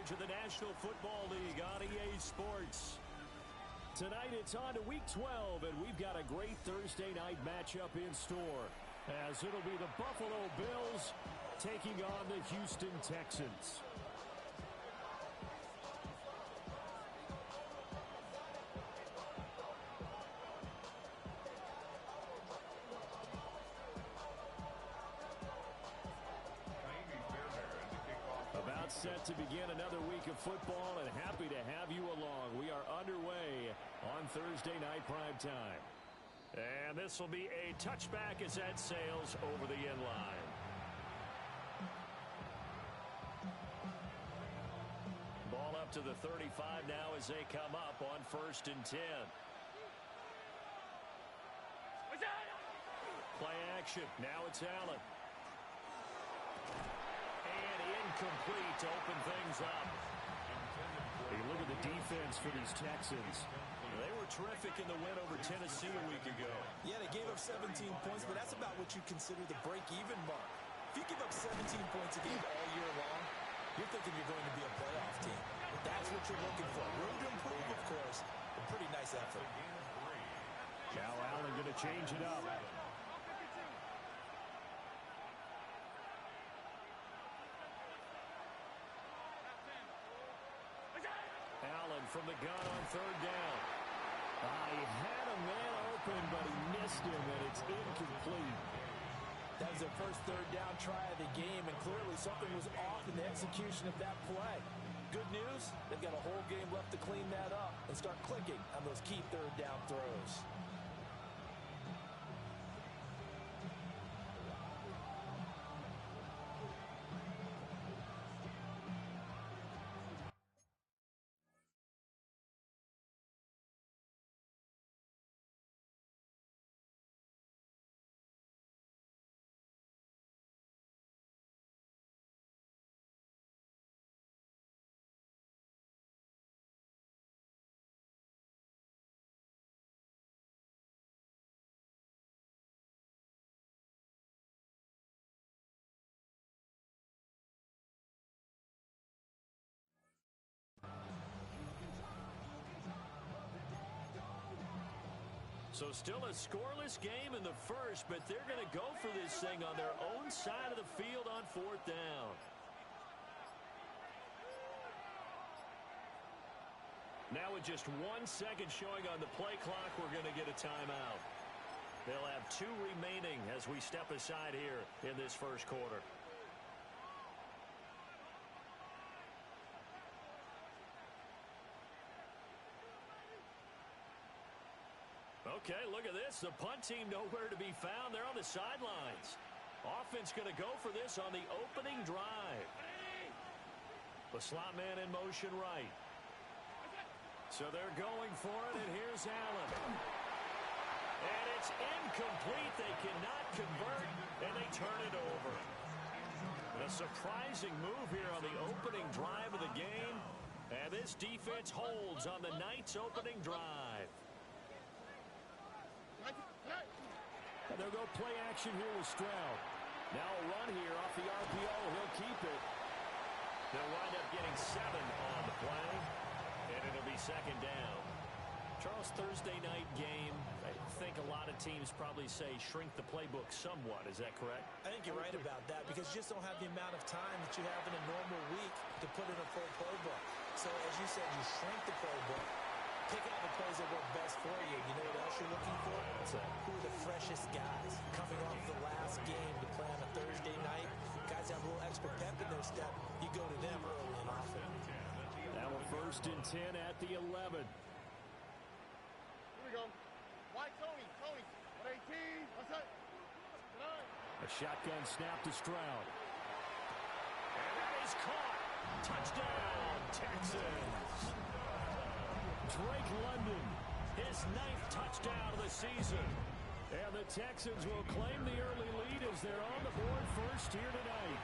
coverage of the National Football League on EA Sports. Tonight it's on to Week 12, and we've got a great Thursday night matchup in store, as it'll be the Buffalo Bills taking on the Houston Texans. About set to begin another week of football, and happy to have you along. We are underway on Thursday night primetime. And this will be a touchback as that sails over the end line. Ball up to the 35 now as they come up on 1st and 10. Play action. Now it's Allen. Complete to open things up. Hey, look at the defense for these Texans. They were terrific in the win over Tennessee a week ago. Yeah, they gave up 17 points, but that's about what you consider the break-even mark. If you give up 17 points a game all year long, you're thinking you're going to be a playoff team. But that's what you're looking for. Room to improve, of course. A pretty nice effort. Now Allen going to change it up. From the gun on 3rd down. He had a man open, but he missed him, and it's incomplete. That was their first 3rd down try of the game, and clearly something was off in the execution of that play. Good news, they've got a whole game left to clean that up and start clicking on those key 3rd down throws. So still a scoreless game in the first, but they're going to go for this thing on their own side of the field on 4th down. Now with just 1 second showing on the play clock, we're going to get a timeout. They'll have 2 remaining as we step aside here in this first quarter. Okay, look at this. The punt team nowhere to be found. They're on the sidelines. Offense going to go for this on the opening drive. The slot man in motion right. So they're going for it, and here's Allen. And it's incomplete. They cannot convert, and they turn it over. And a surprising move here on the opening drive of the game. And this defense holds on the night's opening drive. And they'll go play action here with Stroud. Now a run here off the RPO. He'll keep it. They'll wind up getting 7 on the play. And it'll be 2nd down. Charles, Thursday night game, I think a lot of teams probably say shrink the playbook somewhat. Is that correct? I think you're right about that because you just don't have the amount of time that you have in a normal week to put in a full playbook. So as you said, you shrink the playbook. Pick out the plays that work best for you. You know what else you're looking for? What's that? Who are the freshest guys coming off the last game to play on a Thursday night? Guys have a little extra pep in their step. You go to them early and often. Now a 1st and 10 at the 11. Here we go. White Tony. 118. What's that? 9. A shotgun snap to Stroud. And that is caught. Touchdown, Texans. Drake London, his 9th touchdown of the season. And the Texans will claim the early lead as they're on the board first here tonight.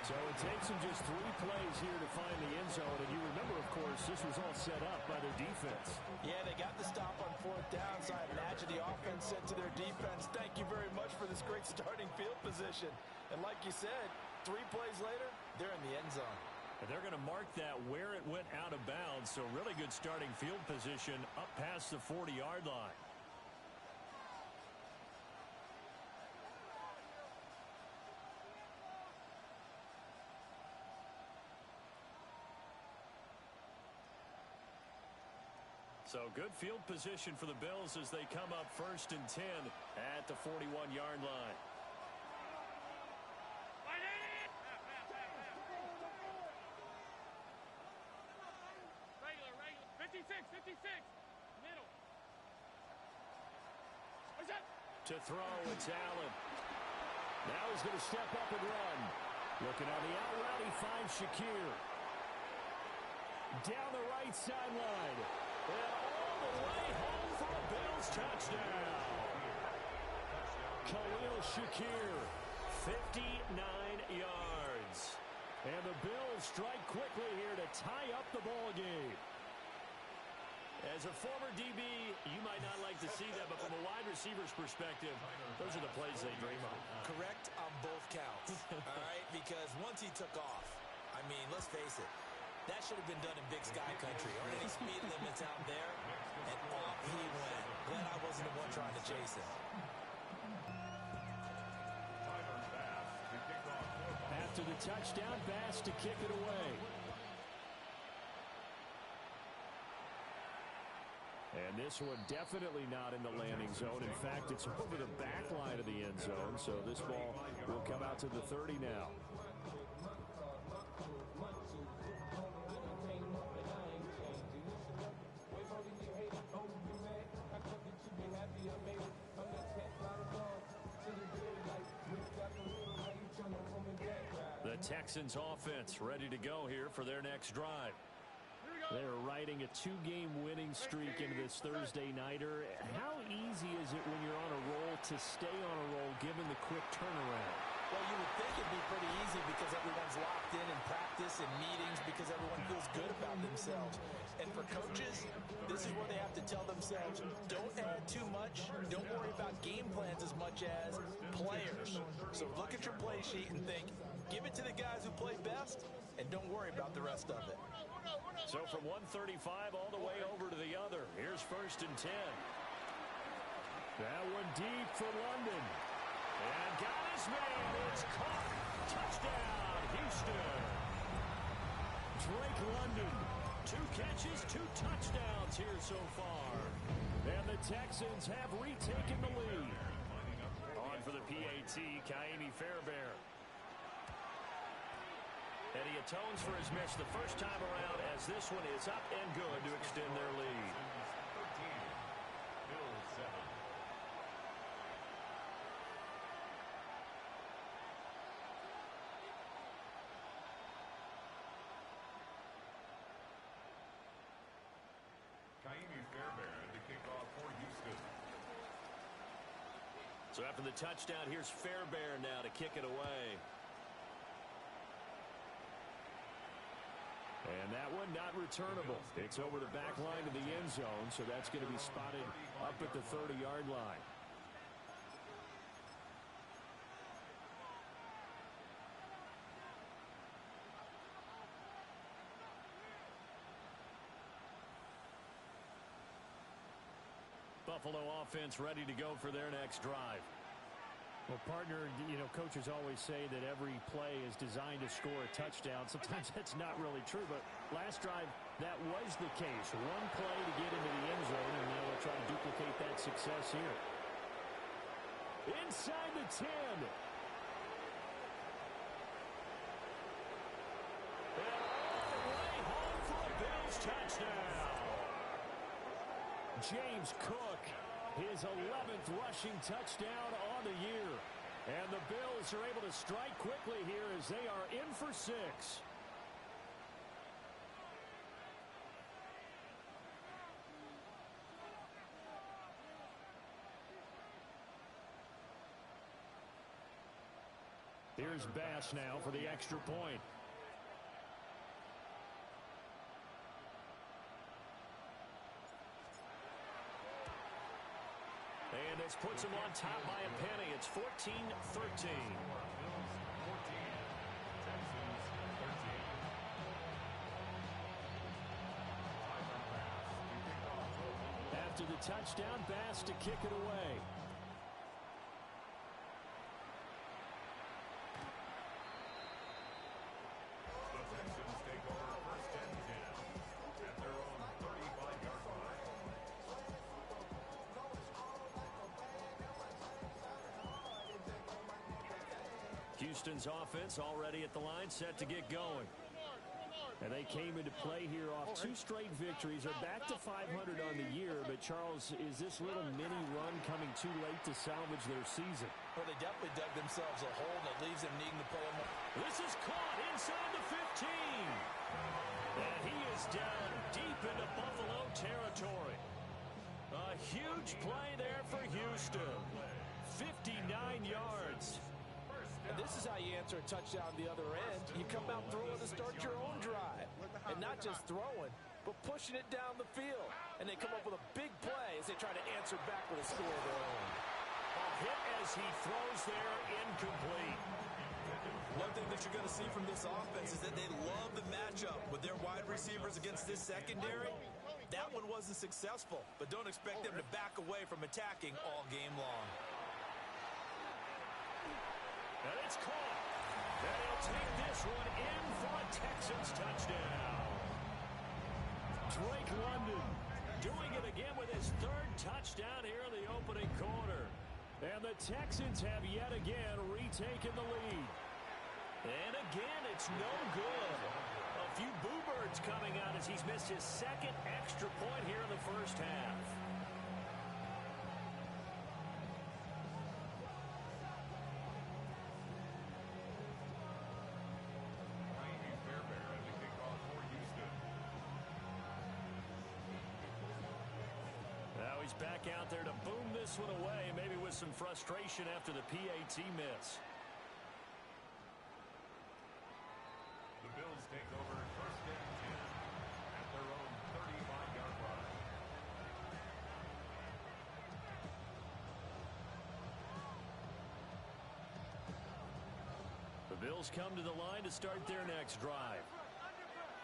So it takes them just 3 plays here to find the end zone. And you remember, of course, this was all set up by their defense. Yeah, they got the stop on 4th down, so I imagine the offense said to their defense, thank you very much for this great starting field position. And like you said, 3 plays later, they're in the end zone. And they're going going to mark that where it went out of bounds. So really good starting field position up past the 40-yard line. So good field position for the Bills as they come up 1st and 10 at the 41-yard line. Regular. 56. Middle. To throw, it's Allen. Now he's going to step up and run. Looking on the out route, he finds Shakir. Down the right sideline. And all the way home for a Bills touchdown. Khalil Shakir, 59 yards. And the Bills strike quickly here to tie up the ball game. As a former DB, you might not like to see that, but from a wide receiver's perspective, those are the plays they dream of. Correct on both counts, all right? Because once he took off, I mean, let's face it, that should have been done in Big Sky Country. Aren't any speed limits out there? And off he went. Glad I wasn't the one trying to chase him. After the touchdown, Bass to kick it away. And this one definitely not in the landing zone. In fact, it's over the back line of the end zone. So this ball will come out to the 30 now. The Texans offense ready to go here for their next drive. They're riding a 2-game winning streak into this Thursday nighter. How easy is it when you're on a roll to stay on a roll given the quick turnaround? Well, you would think it'd be pretty easy because everyone's locked in practice and meetings because everyone feels good about themselves. And for coaches, this is where they have to tell themselves, don't add too much, don't worry about game plans as much as players. So look at your play sheet and think, give it to the guys who play best, and don't worry about the rest of it. So from 135 all the way over to the other. Here's 1st and 10. That one deep for London. And got his man. It's caught. Touchdown, Houston. Drake London. 2 catches, 2 touchdowns here so far. And the Texans have retaken the lead. On for the PAT, Ka'imi Fairbairn. And he atones for his miss the first time around as this one is up and good to extend their lead. Ka'imi Fairbairn to kick off for Houston. So after the touchdown, here's Fairbairn now to kick it away. And that one not returnable. It's over the back line of the end zone, so that's going to be spotted up at the 30-yard line. Buffalo offense ready to go for their next drive. Well, partner, you know, coaches always say that every play is designed to score a touchdown. Sometimes that's not really true, but last drive, that was the case. One play to get into the end zone, and now they'll try to duplicate that success here. Inside the 10. And all the way home for a Bills touchdown. James Cook, his 11th rushing touchdown on the year. And the Bills are able to strike quickly here as they are in for 6. Here's Bass now for the extra point. And this puts him on top by a penny. It's 14-13. After the touchdown, Bass to kick it away. The Texans take over first and 10 at their own 35-yard line. Houston's offense already at the line, set to get going. And they came into play here off 2 straight victories. They're back to 500 on the year. But, Charles, is this little mini run coming too late to salvage their season? Well, they definitely dug themselves a hole that leaves them needing to play them. This is caught inside the 15. And he is down deep into Buffalo territory. A huge play there for Houston. 59 yards. And this is how you answer a touchdown on the other end. You come out throwing to start your own drive. And not just throwing, but pushing it down the field. And they come up with a big play as they try to answer back with a score of their own. A hit as he throws there, incomplete. One thing that you're going to see from this offense is that they love the matchup with their wide receivers against this secondary. That one wasn't successful, but don't expect them to back away from attacking all game long. And it's caught. And he'll take this one in for a Texans touchdown. Drake London doing it again with his 3rd touchdown here in the opening quarter. And the Texans have yet again retaken the lead. And again, it's no good. A few boo birds coming out as he's missed his 2nd extra point here in the first half. Jaime Fairbairn to kick off for Houston. Now he's back out there to boom this one away, maybe with some frustration after the PAT miss. The Bills take over first and 10 at their own 35-yard line. The Bills come to the line to start their next drive.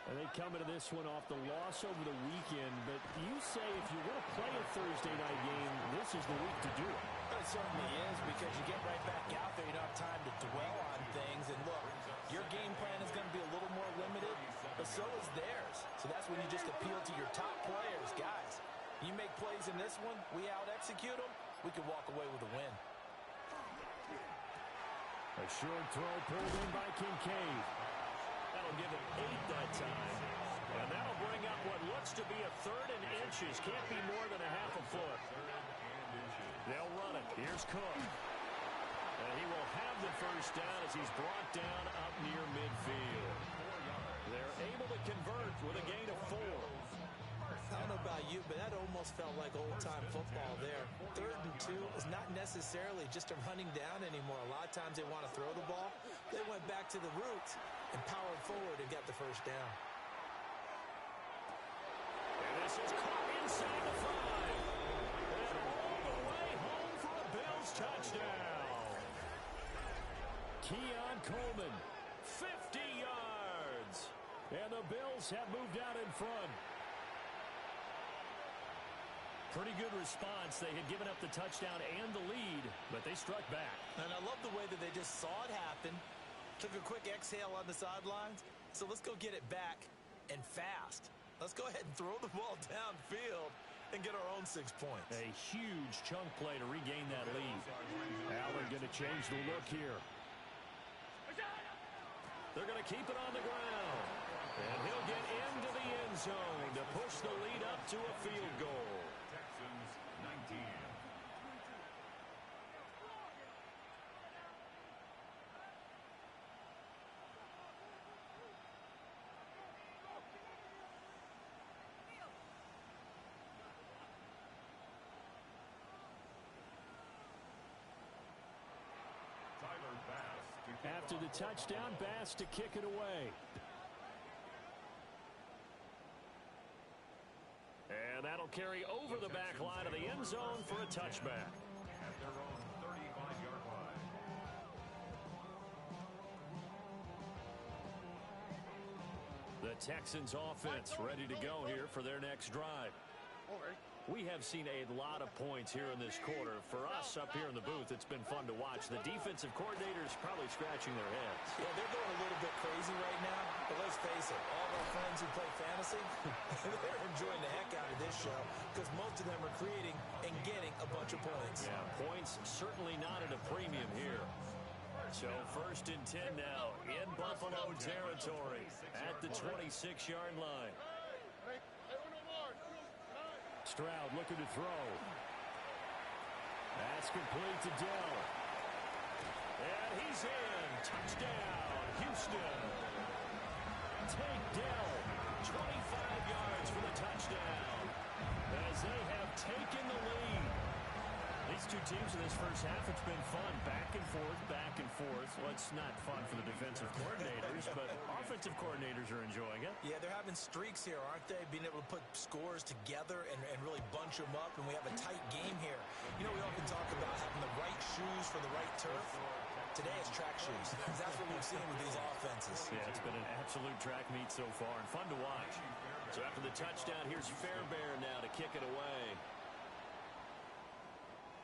And they come into this one off the loss over the weekend. But you say if you want to play a Thursday night game, this is the week to do it. It certainly is, because you get right back out there. You don't have time to dwell on things. And look, your game plan is going to be a little more limited, but so is theirs. So that's when you just appeal to your top players. Guys, you make plays in this one, we out-execute them, we can walk away with a win. A short throw pulled in by Kincaid. That'll give him 8 that time. And that'll bring up what looks to be a 3rd and inches. Can't be more than a half a foot. They'll run it. Here's Cook. And he will have the first down as he's brought down up near midfield. They're able to convert with a gain of 4. I don't know about you, but that almost felt like old-time football there. 3rd and 2 is not necessarily just a running down anymore. A lot of times they want to throw the ball. They went back to the roots and powered forward and got the first down. And this is caught inside the 5. And all the way home for a Bills touchdown. Keon Coleman, 50 yards. And the Bills have moved out in front. Pretty good response. They had given up the touchdown and the lead, but they struck back. And I love the way that they just saw it happen, took a quick exhale on the sidelines. So let's go get it back, and fast. Let's go ahead and throw the ball downfield and get our own 6 points. A huge chunk play to regain that lead. Allen going to change the look here. They're going to keep it on the ground. And he'll get into the end zone to push the lead up to a field goal. Texans 19. Tyler Bass to kick After the off. touchdown, Bass to kick it away. And that'll carry over the back line of the end zone for a touchback. At their own 35-yard line. The Texans offense ready to go here for their next drive. We have seen a lot of points here in this quarter. For us up here in the booth, it's been fun to watch. The defensive coordinators probably scratching their heads. Yeah, they're going a little bit crazy right now, but let's face it, all our friends who play fantasy, they're enjoying the heck out of this show because most of them are creating and getting a bunch of points. Yeah, points certainly not at a premium here. So 1st and 10 now in Buffalo territory at the 26-yard line. Stroud looking to throw. That's complete to Dell. And he's in. Touchdown, Houston. Take Dell. 25 yards for the touchdown as they have taken the lead. These two teams in this first half, it's been fun. Back and forth, back and forth. Well, it's not fun for the defensive coordinators, but offensive coordinators are enjoying it. Yeah, they're having streaks here, aren't they? Being able to put scores together and really bunch them up, and we have a tight game here. You know, we often talk about having the right shoes for the right turf. Today it's track shoes. That's what we've seen with these offenses. Yeah, it's been an absolute track meet so far and fun to watch. So after the touchdown, here's Fairbairn now to kick it away.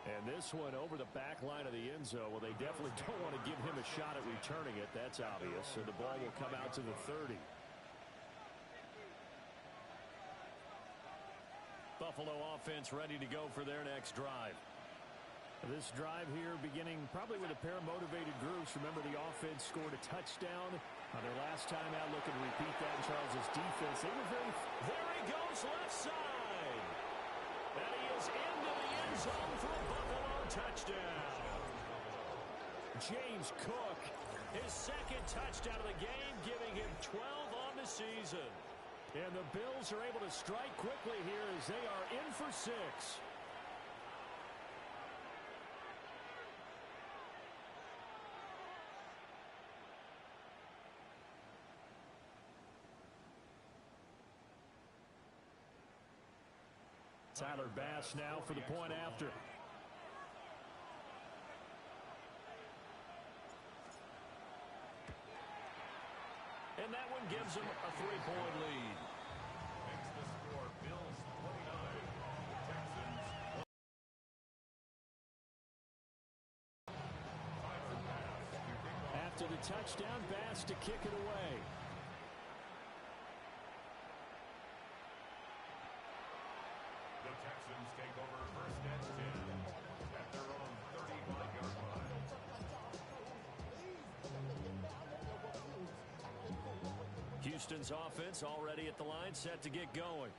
And this one over the back line of the end zone. Well, they definitely don't want to give him a shot at returning it. That's obvious. So the ball will come out to the 30. Buffalo offense ready to go for their next drive. This drive here beginning probably with a pair of motivated groups. Remember, the offense scored a touchdown on their last time out. Looking to repeat that in Charles' defense. They were very... There he goes, left side. And he is into the end zone for a Buffalo touchdown. James Cook, his second touchdown of the game, giving him 12 on the season. And the Bills are able to strike quickly here as they are in for 6. Tyler Bass now for the point after. And that one gives them a 3-point lead. Makes the score Bills 29, Texans. Tyler Bass to kick off. After the touchdown, Bass to kick it away. The Texans take over 1st and 10 at their own 35-yard line. Houston's offense already at the line, set to get going.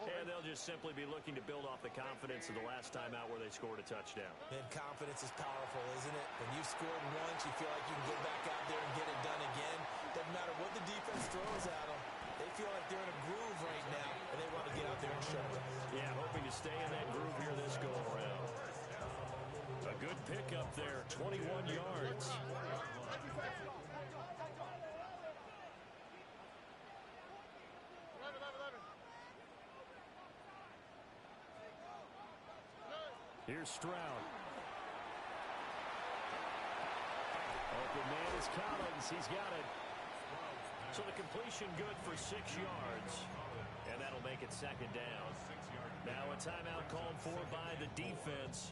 And they'll just simply be looking to build off the confidence of the last time out where they scored a touchdown. Man, confidence is powerful, isn't it? When you've scored once, you feel like you can go back out there and get it done again. Doesn't matter what the defense throws at them. They feel like they're in a groove right now, and they want to get out there and show it. Yeah, hoping to stay in that groove here this go-around. A good pickup there, 21 yards. Here's Stroud. Open man is Collins. He's got it. So the completion good for 6 yards. And that'll make it 2nd down. Now a timeout called for by the defense.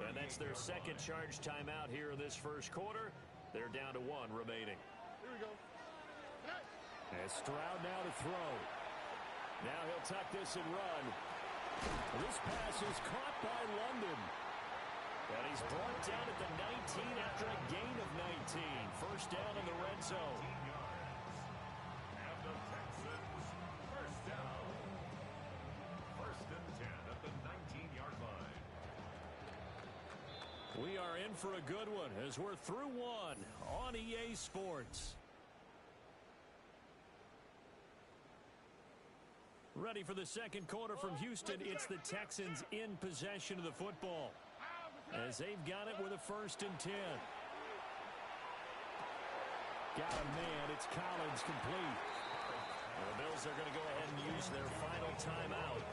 And that's their second charge timeout here in this first quarter. They're down to 1 remaining. Here we go. And Stroud now to throw. Now he'll tuck this and run. This pass is caught by London. And he's brought down at the 19 after a gain of 19. First down in the red zone. And the Texans, first down. 1st and 10 at the 19-yard line. We are in for a good one as we're through 1 on EA Sports. Ready for the second quarter from Houston. It's the Texans in possession of the football as they've got it with a 1st and 10. Got a man. It's Collins complete. And the Bills are going to go ahead and use their final timeout.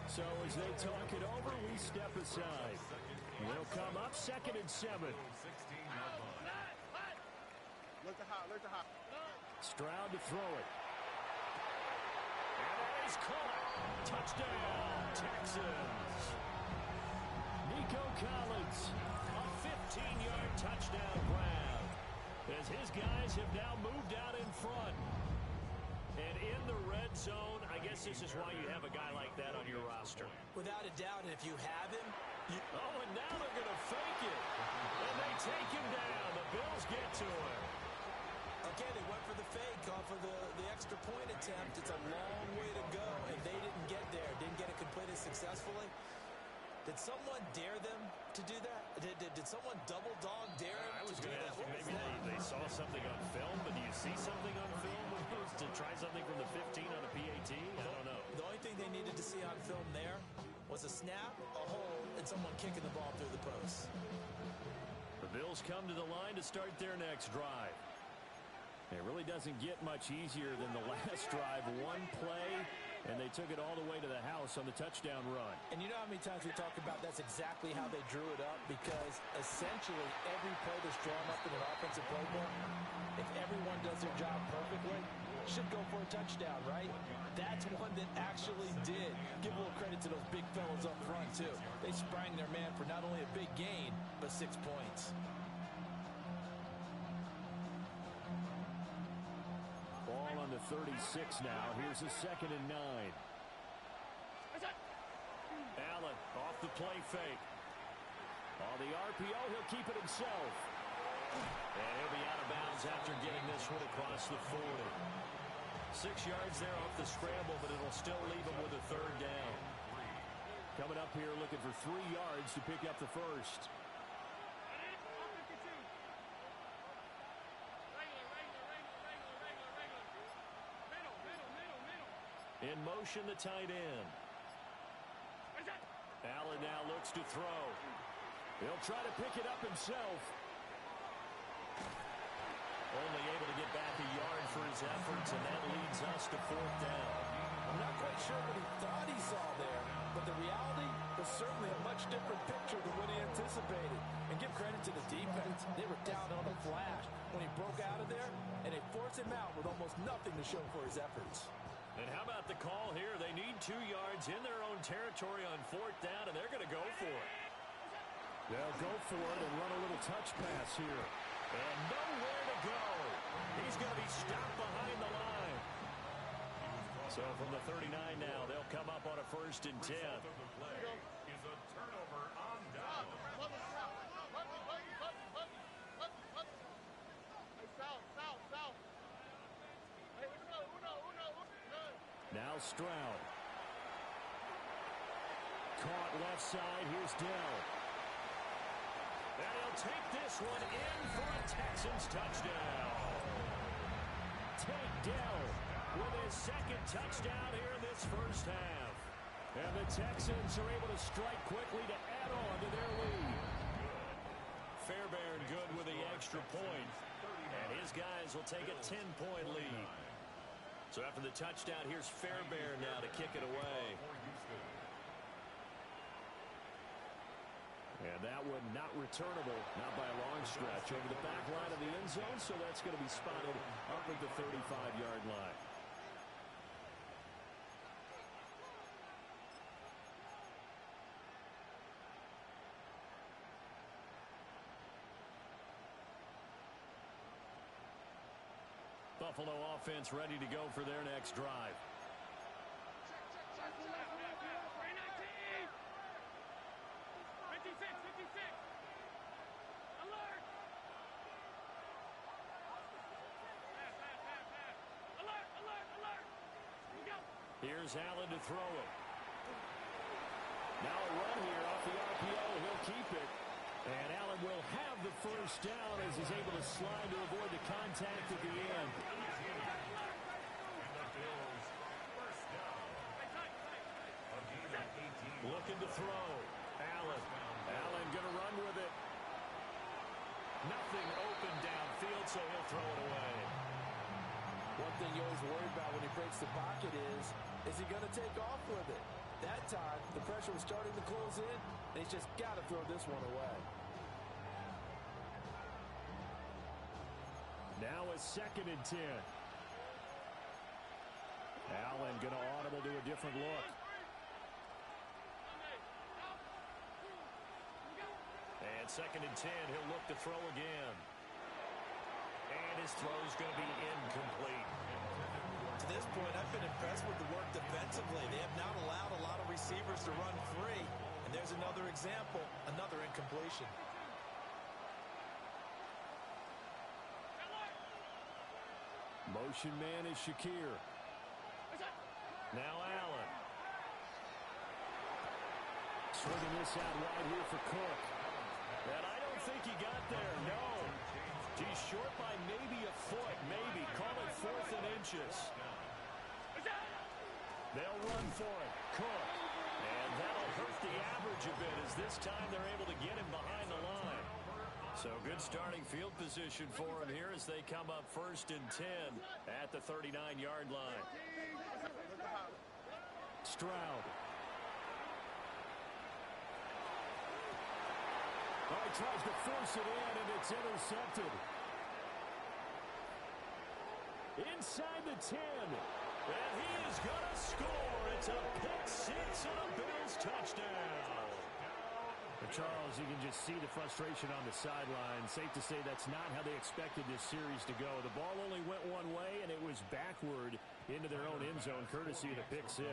So as they talk it over, we step aside. We'll come up 2nd and 7. 16-yard line. Look to hot. Stroud to throw it. And he's caught. Touchdown, Texans. Nico Collins, a 15-yard touchdown grab, as his guys have now moved out in front. And in the red zone, I guess this is why you have a guy like that on your roster. Without a doubt, and if you have him, Oh, and now they're going to fake it. And they take him down. The Bills get to him. again, they went for the fake off of the extra point attempt. It's a long way to go, and they didn't get there. Didn't get it completed successfully. Did someone dare them to do that? Did someone double dog dare them I was to do going to that? ask you, maybe they saw something on film, but do you see something on film to try something from the 15 on a PAT? I don't know. The only thing they needed to see on film there was a snap, a hole, and someone kicking the ball through the post. The Bills come to the line to start their next drive. It really doesn't get much easier than the last drive. One play, and they took it all the way to the house on the touchdown run. And you know how many times we talk about that's exactly how they drew it up? Because essentially every play that's drawn up in an offensive playbook, if everyone does their job perfectly, should go for a touchdown, right? That's one that actually did. Give a little credit to those big fellas up front, too. They sprang their man for not only a big gain, but 6 points. Ball on the 36 now. Here's a 2nd and 9. Allen off the play fake. On the RPO, he'll keep it himself. And he'll be out of bounds after getting this one across the 40. 6 yards there off the scramble, but it'll still leave him with a 3rd down. Coming up here looking for 3 yards to pick up the first. In motion, the tight end. Allen now looks to throw. He'll try to pick it up himself. Only able to get back a yard for his efforts, and that leads us to 4th down. I'm not quite sure what he thought he saw there, but the reality was certainly a much different picture than what he anticipated. And give credit to the defense. They were down on a flash when he broke out of there, and they forced him out with almost nothing to show for his efforts. And how about the call here? They need 2 yards in their own territory on 4th down, and they're going to go for it. They'll go for it and run a little touch pass here. And nowhere to go. He's going to be stopped behind the line. So from the 39 now, they'll come up on a 1st and 10. Result of the play is a turnover on down. Now Stroud. Caught left side. Here's Dell. And he'll take this one in for a Texans touchdown. Tank Dell With his 2nd touchdown here in this first half. And the Texans are able to strike quickly to add on to their lead. Fairbairn good with the extra point. And his guys will take a 10-point lead. So after the touchdown, here's Fairbairn now to kick it away. And that one not returnable, not by a long stretch, over the back line of the end zone, so that's going to be spotted up at the 35-yard line. Buffalo offense ready to go for their next drive. Here's Allen to throw it. Now a run here off the RPO. He'll keep it. And Allen will have the first down as he's able to slide to avoid the contact at the end. Looking to throw. Allen. Allen going to run with it. Nothing open downfield, so he'll throw it away. One thing you always worry about when he breaks the pocket is he going to take off with it? That time, the pressure was starting to close in, and he's just got to throw this one away. Now a 2nd and 10. Allen going to audible to a different look. And 2nd and 10, he'll look to throw again. And his throw's going to be incomplete. To this point, I've been impressed with the work defensively. They have not allowed a lot of receivers to run free. And there's another example, another incompletion. Motion man is Shakir. Now Allen. Swinging this out wide here for Cook. And I don't think he got there, no. He's short by maybe a foot, maybe. Call it 4th and inches. They'll run for it. Cook. And that'll hurt the average a bit as this time they're able to get him behind the line. So good starting field position for him here as they come up 1st and 10 at the 39-yard line. Stroud. Oh, he tries to force it in, and it's intercepted. Inside the 10. And he is going to score. It's a pick-6 and a Bills touchdown. Charles, you can just see the frustration on the sideline. Safe to say that's not how they expected this series to go. The ball only went one way, and it was backward into their own end zone, courtesy of the pick-6.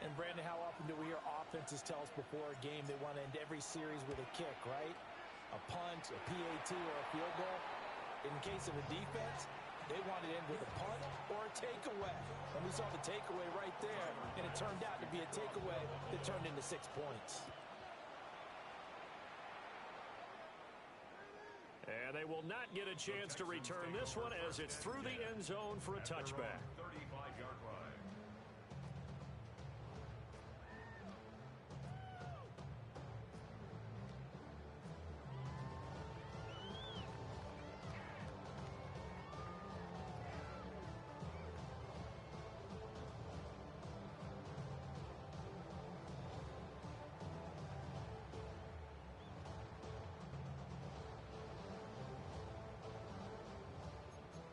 And, Brandon, how often do we hear offenses tell us before a game they want to end every series with a kick, right? A punt, a PAT, or a field goal. In case of a defense, they want to end with a punt or a takeaway. And we saw the takeaway right there, and it turned out to be a takeaway that turned into 6 points. And they will not get a chance to return this one as it's through the end zone for a touchback. 35-yard line.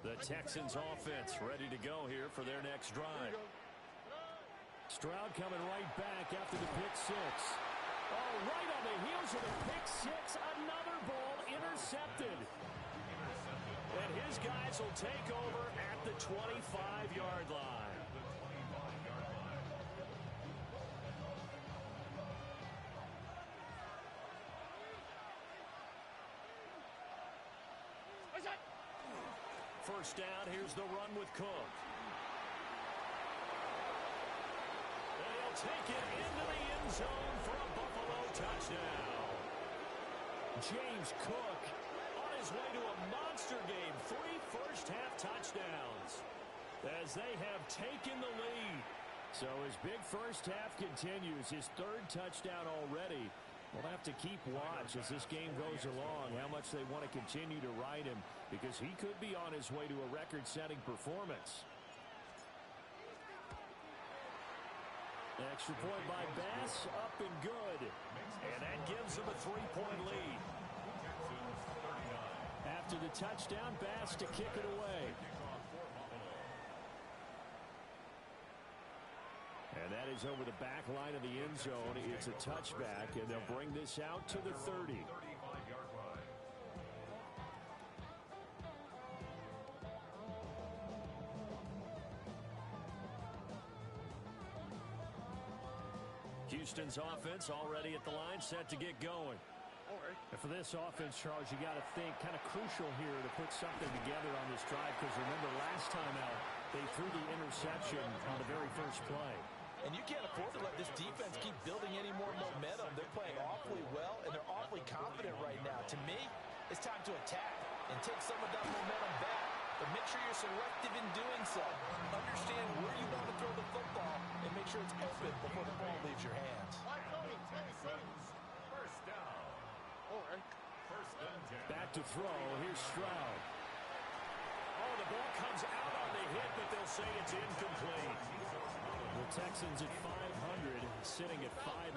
The Texans offense ready to go here for their next drive. Stroud coming right back after the pick-6. Oh, right on the heels of the pick-6, another ball intercepted. And his guys will take over at the 25-yard line. First down, here's the run with Cook. And he'll take it into the end zone for a Buffalo touchdown. James Cook On his way to a monster game, 3 first-half touchdowns as they have taken the lead. So his big first half continues, his 3rd touchdown already. We'll have to keep watch as this game goes along, how much they want to continue to ride him, because he could be on his way to a record-setting performance. Extra point by Bass, up and good. And that gives them a 3-point lead. After the touchdown, Bass to kick it away. And that is over the back line of the end zone. It's a touchback, and they'll bring this out to the 30. 35-yard line. Houston's offense already at the line, set to get going. And for this offense, Charles, you got to think kind of crucial here to put something together on this drive, because remember last time out, they threw the interception on the very first play. And you can't afford to let this defense keep building any more momentum. They're playing awfully well, and they're awfully confident right now. To me, it's time to attack and take some of that momentum back. But make sure you're selective in doing so. Understand where you want to throw the football and make sure it's open before the ball leaves your hands. First down. First and 10. Back to throw. Here's Stroud. Oh, the ball comes out on the hit, but they'll say it's incomplete. The Texans at 500, sitting at 5-5.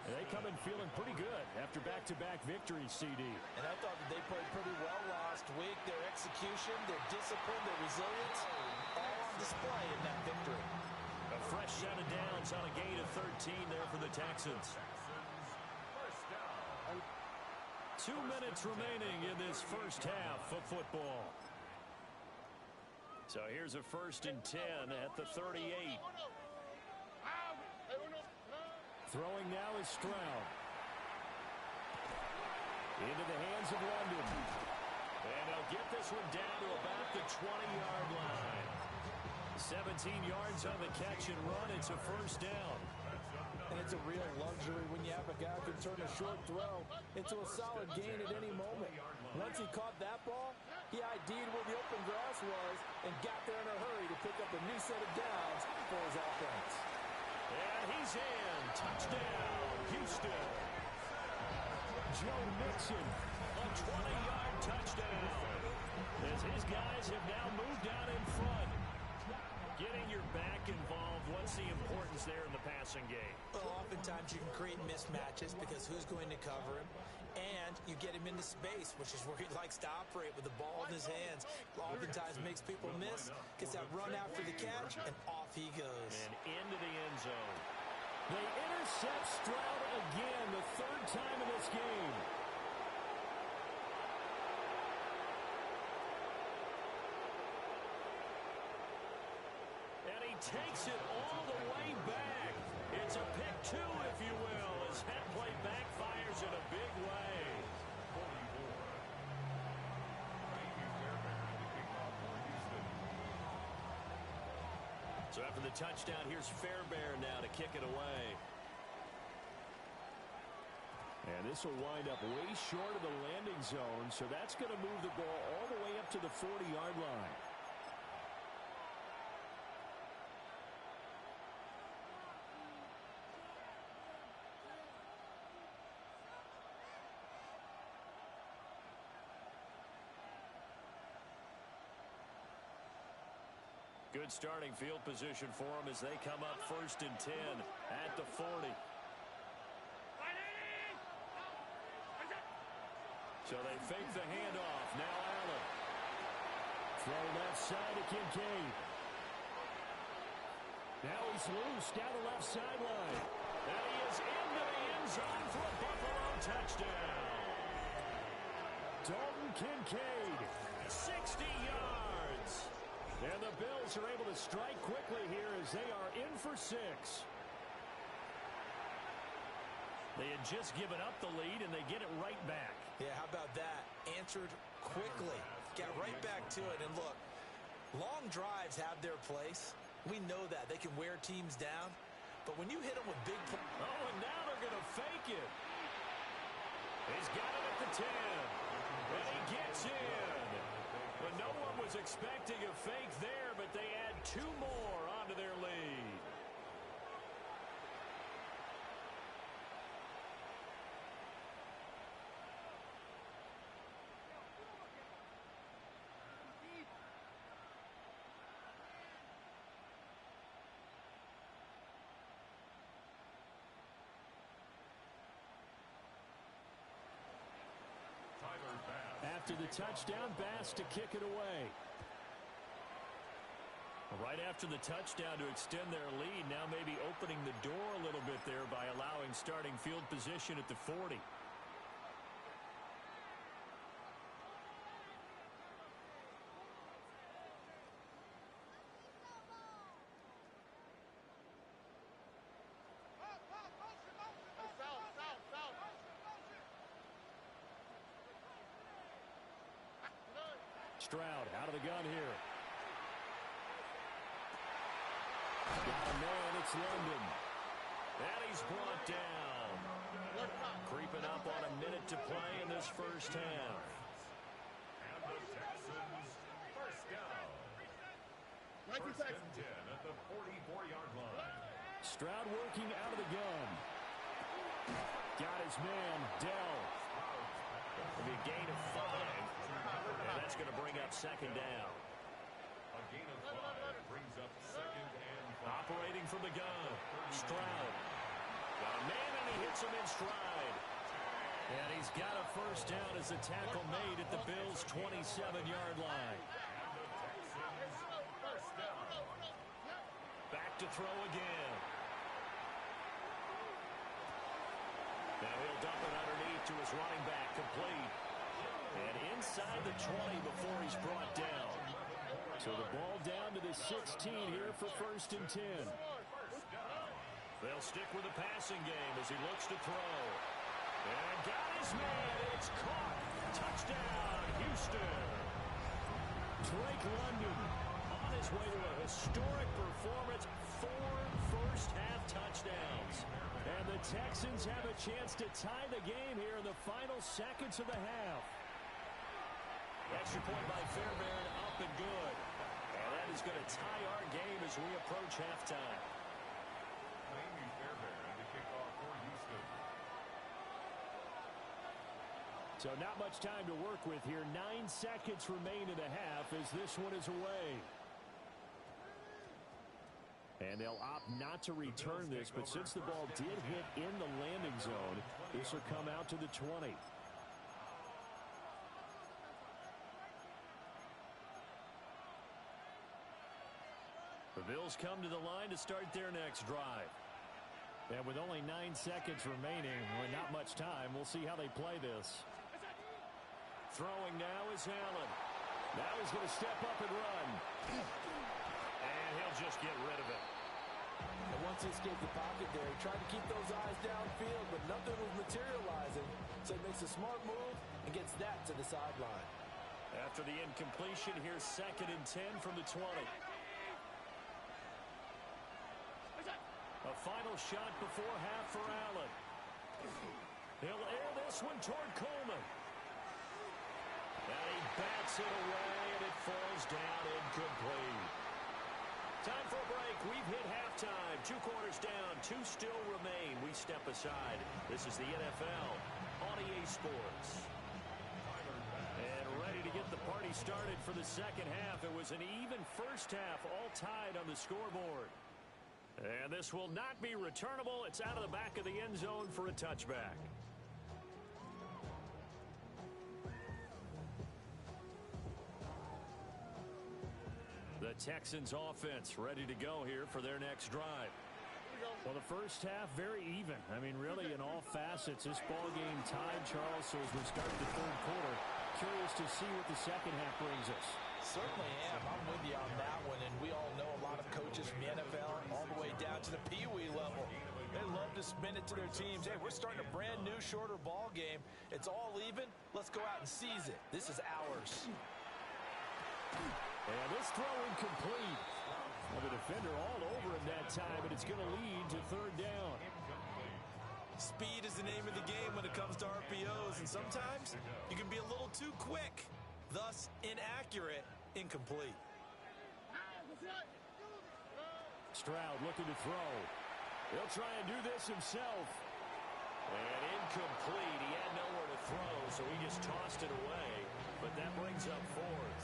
And they come in feeling pretty good after back-to-back victories, CD. And I thought that they played pretty well last week. Their execution, their discipline, their resilience, all on display in that victory. A set of downs on a gain of 13 there for the Texans. 2 minutes remaining in this first half of football. So here's a 1st and 10 at the 38. Throwing now is Stroud. Into the hands of London. And they'll get this one down to about the 20-yard line. 17 yards on the catch and run. It's a 1st down. And it's a real luxury when you have a guy who can turn a short throw into a solid gain at any moment. Once he caught that ball, he ID'd where the open grass was and got there in a hurry to pick up a new set of downs for his offense. And he's in. Touchdown, Houston. Joe Mixon. A 20-yard touchdown. As his guys have now moved out in front. Getting your back involved, what's the importance there in the passing game? Well, oftentimes you can create mismatches because who's going to cover him, and you get him into space, which is where he likes to operate with the ball in his hands. Oftentimes makes people miss, gets that run after the catch, and off he goes. And into the end zone. They intercept Stroud again, the 3rd time in this game. And he takes it all the way back. It's a pick 2, if you will, as that play backfires in a big way. So after the touchdown, here's Fairbairn now to kick it away. And this will wind up way short of the landing zone, so that's going to move the ball all the way up to the 40-yard line. Good starting field position for them as they come up 1st and 10 at the 40. So they fake the handoff. Now Allen. Throw left side to Kincaid. Now he's loose down the left sideline. And he is into the end zone for a Buffalo touchdown. Dalton Kincaid. 60 yards. And the Bills are able to strike quickly here as they are in for 6. They had just given up the lead, and they get it right back. Yeah, how about that? Answered quickly. Got right back to it. And look, long drives have their place. We know that. They can wear teams down. But when you hit them with big... Oh, and now they're going to fake it. He's got it at the 10. And he gets in. But no one was expecting a fake there, but they add 2 more onto their lead. After the touchdown, Bass to kick it away. Right after the touchdown to extend their lead, now maybe opening the door a little bit there by allowing starting field position at the 40. Stroud out of the gun here. Got a man, it's London. And he's brought down. Creeping up on a minute to play in this first half. And the Texans, 1st down. 1st and 10 at the 44-yard line. Stroud working out of the gun. Got his man, Dell. It'll be a gain of 5. And that's going to bring up 2nd down. A gain of 5 brings up 2nd and 5. Operating from the gun. Stroud. Got a man and he hits him in stride. And he's got a 1st down as the tackle made at the Bills' 27-yard line. And the Texans, 1st down. Back to throw again. Now he'll dump it underneath to his running back, complete. And inside the 20 before he's brought down. So the ball down to the 16 here for 1st and 10. They'll stick with the passing game as he looks to throw. And got his man. It's caught. Touchdown, Houston. Drake London on his way to a historic performance. 4 first-half touchdowns. And the Texans have a chance to tie the game here in the final seconds of the half. Extra point by Fairbairn, up and good. And that is going to tie our game as we approach halftime. Amy Fairbairn to kick off for Houston. So not much time to work with here. 9 seconds remain in the half as this one is away. And they'll opt not to return this, but since the ball did hit in the landing zone, this will come out to the 20. The Bills come to the line to start their next drive. And with only 9 seconds remaining, with not much time, we'll see how they play this. Throwing now is Allen. Now he's going to step up and run. And he'll just get rid of it. And once he escaped the pocket there, he tried to keep those eyes downfield, but nothing was materializing. So he makes a smart move and gets that to the sideline. After the incompletion, here's 2nd and 10 from the 20. A final shot before half for Allen. He'll air this one toward Coleman. And he bats it away, and it falls down incomplete. Time for a break. We've hit halftime. 2 quarters down. 2 still remain. We step aside. This is the NFL on EA Sports. And ready to get the party started for the second half. It was an even first half, all tied on the scoreboard. And this will not be returnable. It's out of the back of the end zone for a touchback. The Texans offense ready to go here for their next drive. Well, the first half, very even. I mean, really, in all facets, this ball game tied, Charles, so as we start the third quarter, curious to see what the second half brings us. Certainly am. I'm with you on that one, and we all know a lot of coaches from the NFL all the way down to the Pee-wee level. They love to spin it to their teams. Hey, we're starting a brand new, shorter ball game. It's all even. Let's go out and seize it. This is ours. And this throw incomplete. Well, the defender all over him that time, and it's going to lead to 3rd down. Speed is the name of the game when it comes to RPOs, and sometimes you can be a little too quick, thus inaccurate, incomplete. Stroud looking to throw. He'll try and do this himself. And incomplete. He had nowhere to throw, so he just tossed it away. But that brings up 4th.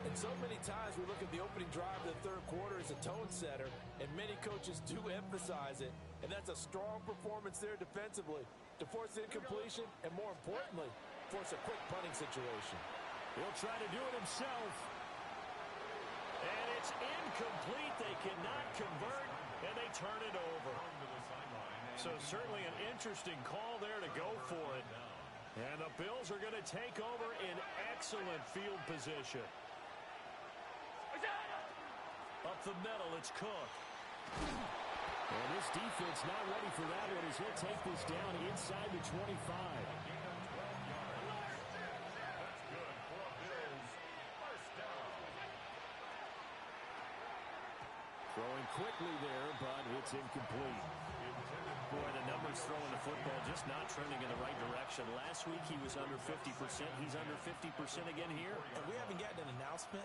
And so many times we look at the opening drive of the third quarter as a tone setter, and many coaches do emphasize it, and that's a strong performance there defensively to force incompletion and, more importantly, force a quick punting situation. He'll try to do it himself. And it's incomplete. They cannot convert, and they turn it over. So certainly an interesting call there to go for it. And the Bills are going to take over in excellent field position. Up the middle, it's Cook. And this defense not ready for that one as he'll take this down inside the 25. Throwing quickly there, but it's incomplete. Boy, the numbers throwing the football just not trending in the right direction. Last week he was under 50%. He's under 50% again here. And we haven't gotten an announcement,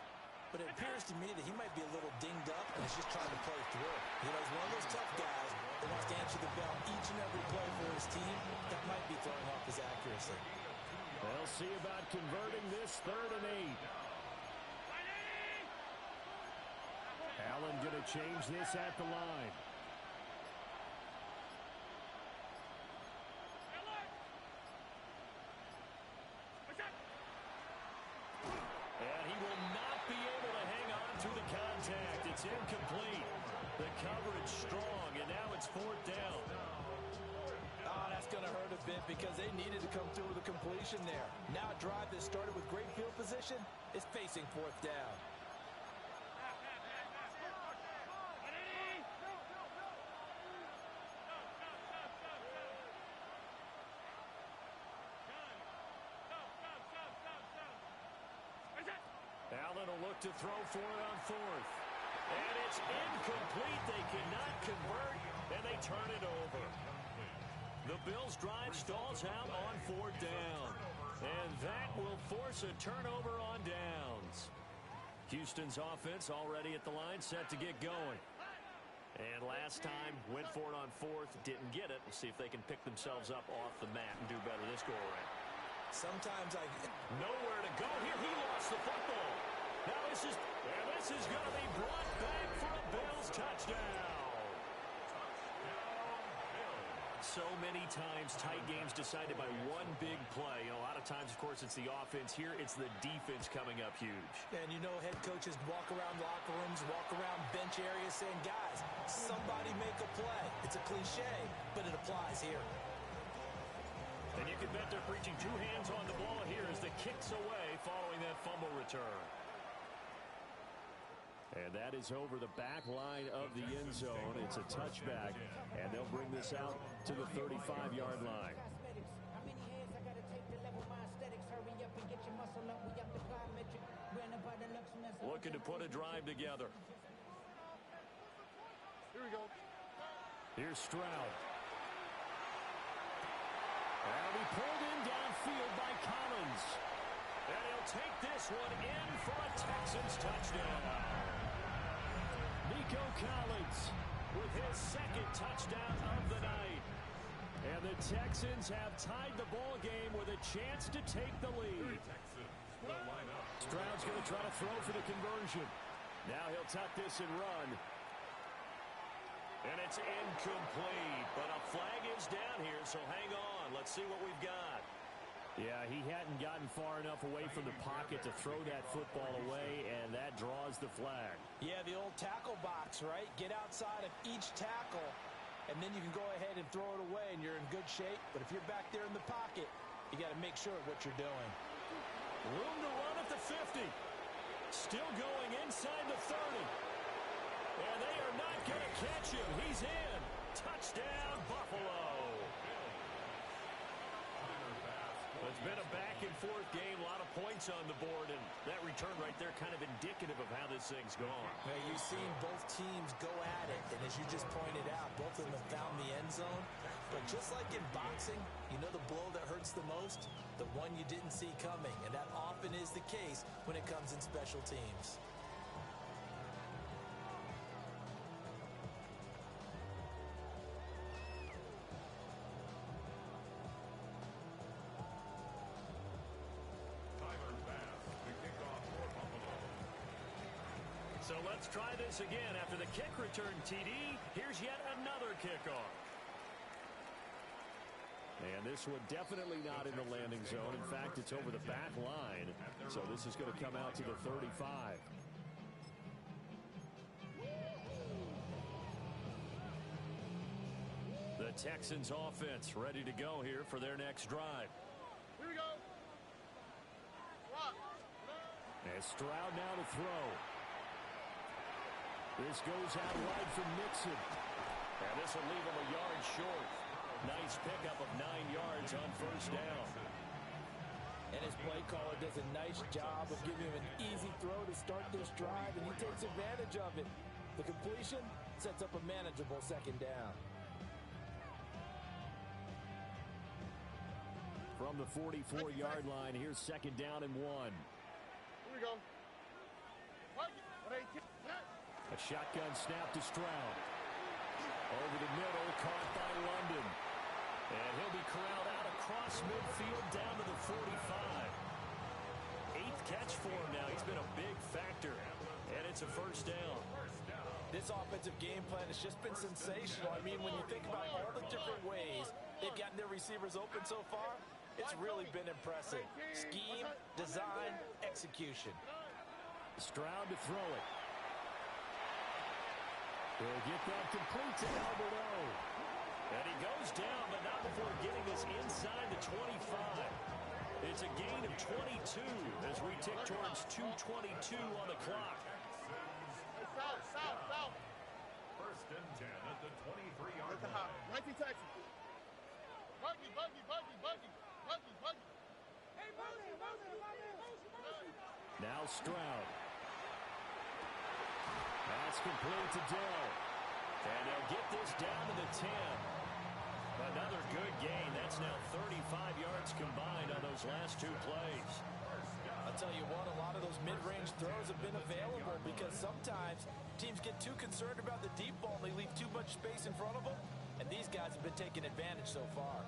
but it appears to me that he might be a little dinged up and is just trying to play through. You know, he's one of those tough guys that wants to answer the bell each and every play for his team. That might be throwing off his accuracy. They'll see about converting this 3rd and 8. Allen going to change this at the line. And he will not be able to hang on through the contact. It's incomplete. The because they needed to come through with a completion there. Now a drive that started with great field position is facing fourth down. Allen will look to throw for it on fourth. And it's incomplete. They cannot convert, and they turn it over. The Bills' drive stalls out on fourth down. And that will force a turnover on downs. Houston's offense already at the line, set to get going. And last time, went for it on fourth, didn't get it. We'll see if they can pick themselves up off the mat and do better this go-around. Sometimes nowhere to go here. He lost the football. Now this is going to be brought back for a Bills touchdown. So many times tight games decided by one big play. You know, a lot of times, of course, it's the offense. Here, it's the defense coming up huge. And you know, head coaches walk around locker rooms, walk around bench areas saying, guys, somebody make a play. It's a cliche, but it applies here. And you can bet they're preaching two hands on the ball here as the kick's away following that fumble return. And that is over the back line of the end zone. It's a touchback, and they'll bring this out to the 35-yard line. Looking to put a drive together. Here we go. Here's Stroud. And he pulled in downfield by Collins. And he'll take this one in for a Texans touchdown. Nico Collins with his second touchdown of the night. And the Texans have tied the ball game with a chance to take the lead. Stroud's going to try to throw for the conversion. Now he'll tuck this and run. And it's incomplete, but a flag is down here, so hang on. Let's see what we've got. Yeah, he hadn't gotten far enough away from the pocket to throw that football away, and that draws the flag. Yeah, the old tackle box, right? Get outside of each tackle, and then you can go ahead and throw it away, and you're in good shape. But if you're back there in the pocket, you got to make sure of what you're doing. Room to run at the 50. Still going inside the 30. And they are not going to catch him. He's in. Touchdown, Buffalo. It's been a back-and-forth game, a lot of points on the board, and that return right there kind of indicative of how this thing's gone. Now, you've seen both teams go at it, and as you just pointed out, both of them have found the end zone. But just like in boxing, you know the blow that hurts the most? The one you didn't see coming, and that often is the case when it comes in special teams. So let's try this again. After the kick return, TD, here's yet another kickoff. And this one definitely not in the landing zone. In fact, it's over the back line. So this is going to come out to the 35. The Texans offense ready to go here for their next drive. Here we go. Rock. And Stroud now to throw. This goes out wide from Mixon. And this will leave him a yard short. Nice pickup of 9 yards on first down. And his play caller does a nice job of giving him an easy throw to start this drive, and he takes advantage of it. The completion sets up a manageable second down. From the 44-yard line, here's second down and 1. Here we go. A shotgun snap to Stroud. Over the middle, caught by London. And he'll be corralled out across midfield down to the 45. 8th catch for him now. He's been a big factor. And it's a first down. This offensive game plan has just been sensational. I mean, when you think about all the different ways they've gotten their receivers open so far, it's really been impressive. Scheme, design, execution. Stroud to throw it. He'll get that complete to Albert O. And he goes down, but not before getting this inside the 25. It's a gain of 22 as we tick towards 2:22 on the clock. South, south, south. First and 10 at the 23-yard line. 19 Texas. Buggy, buggy, buggy, buggy. Buggy, buggy. Hey, Buggy, Buggy, Buggy. Now Stroud. That's complete to Dell. And they'll get this down to the 10. Another good gain. That's now 35 yards combined on those last two plays. I'll tell you what, a lot of those mid-range throws have been available because sometimes teams get too concerned about the deep ball. They leave too much space in front of them, and these guys have been taking advantage so far.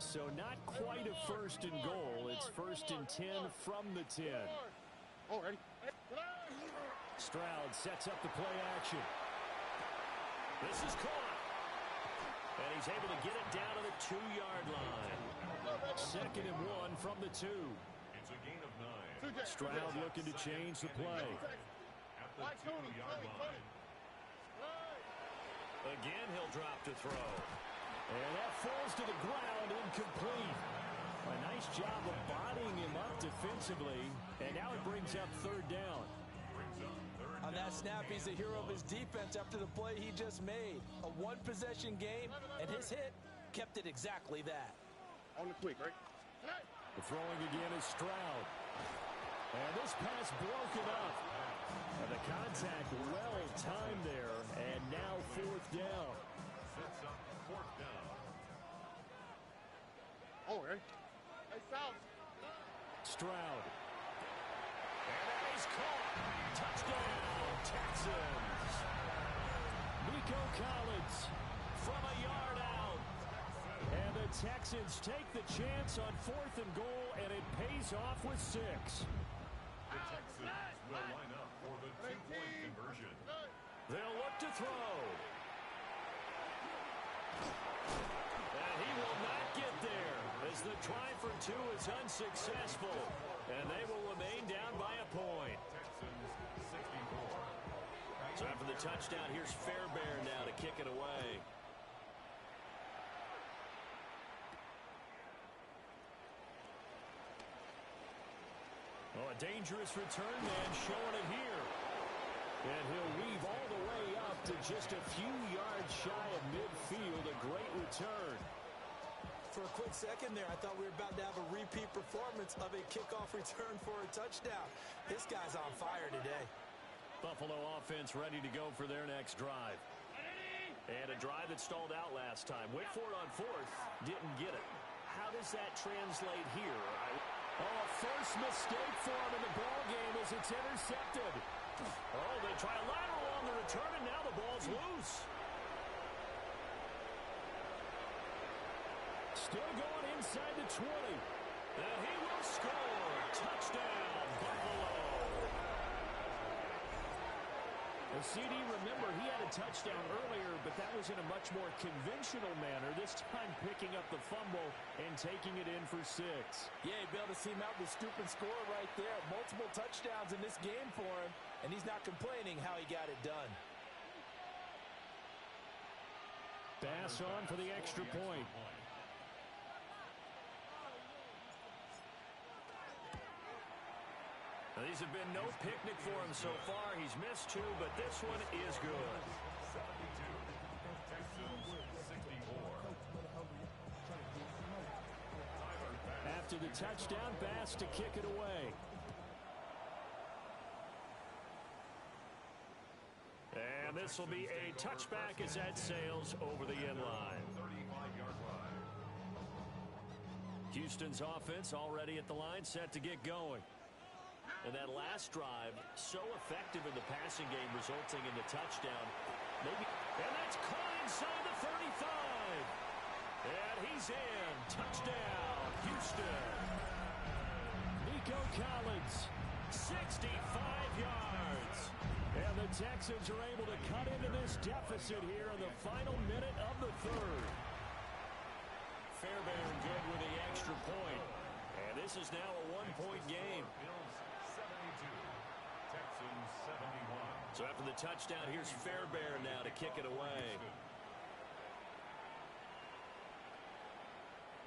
So not quite a first and goal. It's first and 10 from the 10. Oh, ready? Stroud sets up the play action. This is caught. And he's able to get it down to the 2-yard line. Second and 1 from the 2. It's a gain of 9. Stroud looking to change the play. At the 2-yard line. Again, he'll drop to throw. And that falls to the ground, incomplete. A nice job of bodying him up defensively. And now it brings up third down. On that snap, he's a hero of his defense after the play he just made. A one-possession game, and his hit kept it exactly that. On the quick, right? The throwing again is Stroud. And this pass broken up. And the contact well timed there. And now fourth down. Sets up fourth down. Oh, ready? Hey, South. Stroud. And that is caught. Touchdown, Texans. Nico Collins From a yard out. and the Texans take the chance on fourth and goal, and it pays off with 6. The Texans will line up for the two-point conversion. They'll look to throw. And he will not get there as the try for 2 is unsuccessful. And they will remain down by a point. Texans 64. So after the touchdown, here's Fairbairn now to kick it away. Oh, a dangerous return man showing it here. And he'll weave all the way up to just a few yards shy of midfield. A great return. For a quick second there, I thought we were about to have a repeat performance of a kickoff return for a touchdown. This guy's on fire today. Buffalo offense ready to go for their next drive. And a drive that stalled out last time. Whitford on fourth, didn't get it. How does that translate here? First mistake for him in the ball game as it's intercepted. Oh, they try a lateral on the return, and now the ball's loose. Still going inside the 20. And he will score. Touchdown, Buffalo. The CD, remember, he had a touchdown earlier, but that was in a much more conventional manner. This time picking up the fumble and taking it in for 6. Yeah, he bailed his team out with a stupid score right there. Multiple touchdowns in this game for him, and he's not complaining how he got it done. Bass on for the extra point. Now, these have been no picnic for him so far. He's missed 2, but this one is good. 72. Texans 64. After the touchdown, Bass to kick it away. And this will be a touchback as that sails over the end line. 35-yard line. Houston's offense already at the line, set to get going. And that last drive, so effective in the passing game, resulting in the touchdown. And that's caught inside the 35. And he's in. Touchdown, Houston. Nico Collins, 65 yards. and the Texans are able to cut into this deficit here in the final minute of the third. Fairbairn good with the extra point. And this is now a one-point game. Bills 72. Texans 71. So after the touchdown, here's Fairbairn now to kick it away.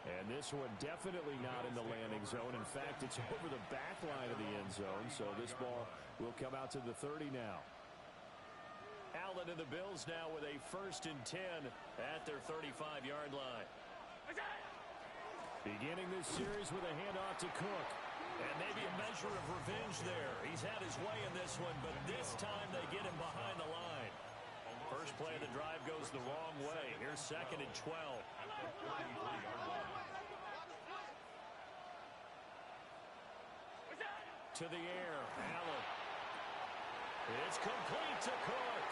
And this one definitely not in the landing zone. In fact, it's over the back line of the end zone, so this ball will come out to the 30 now. Allen and the Bills now with a 1st and 10 at their 35-yard line. Beginning this series with a handoff to Cook. And maybe a measure of revenge there. He's had his way in this one, but this time they get him behind the line. First play of the drive goes the wrong way. Here's 2nd and 12. To the air, Allen. It's complete to Cook.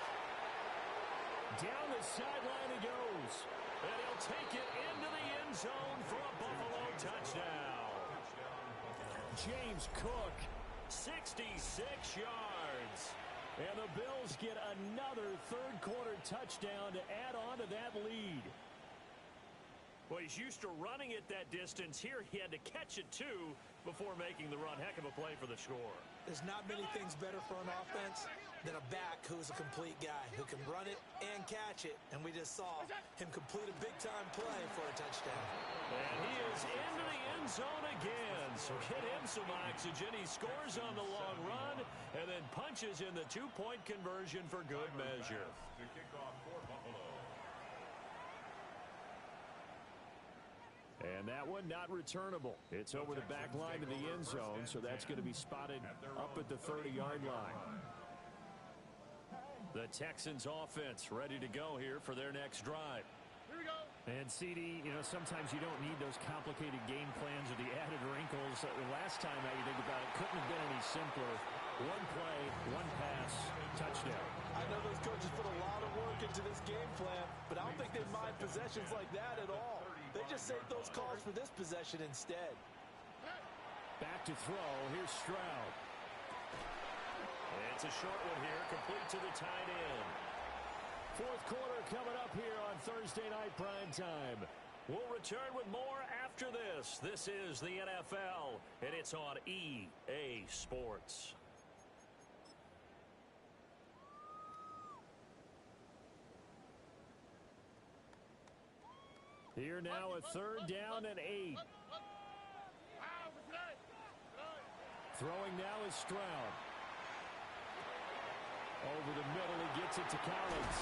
Down the sideline he goes. And he'll take it into the end zone for a Buffalo touchdown. James Cook, 66 yards. And the Bills get another third-quarter touchdown to add on to that lead. Well, he's used to running it that distance. Here he had to catch it, too, before making the run. Heck of a play for the score. There's not many things better for an offense than a back who's a complete guy who can run it and catch it. And we just saw him complete a big-time play for a touchdown. And he is into the end zone again. So get him some oxygen. He scores on the long run and then punches in the two-point conversion for good measure. To kick off for Buffalo. And that one not returnable. It's over the back line to the end zone, so that's going to be spotted up at the 30-yard line. The Texans offense ready to go here for their next drive. Here we go. And, CD, you know, sometimes you don't need those complicated game plans or the added wrinkles. The last time that you think about it, couldn't have been any simpler. One play, one pass, touchdown. I know those coaches put a lot of work into this game plan, but I don't think they mind possessions like that at all. They just save those calls for this possession instead. Back to throw. Here's Stroud. It's a short one here, complete to the tight end. Fourth quarter coming up here on Thursday night prime time. We'll return with more after this. This is the NFL, and it's on EA Sports. Here now a 3rd down and 8. Throwing now is Stroud. Over the middle, he gets it to Collins.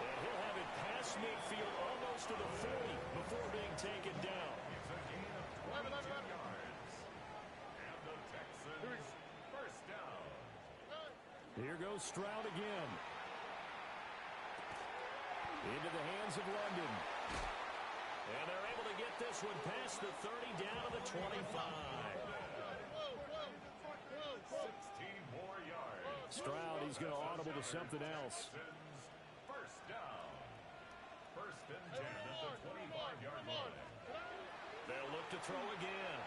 And he'll have it past midfield almost to the 40 before being taken down. It's a gain of 22 yards. And the Texans, 1st down. Here goes Stroud again. Into the hands of London. And they're able to get this one past the 30 down to the 25. 16 more yards. Stroud, he's going to audible to something else. Texans, 1st down. 1st and 10 at the 25-yard line. They'll look to throw again.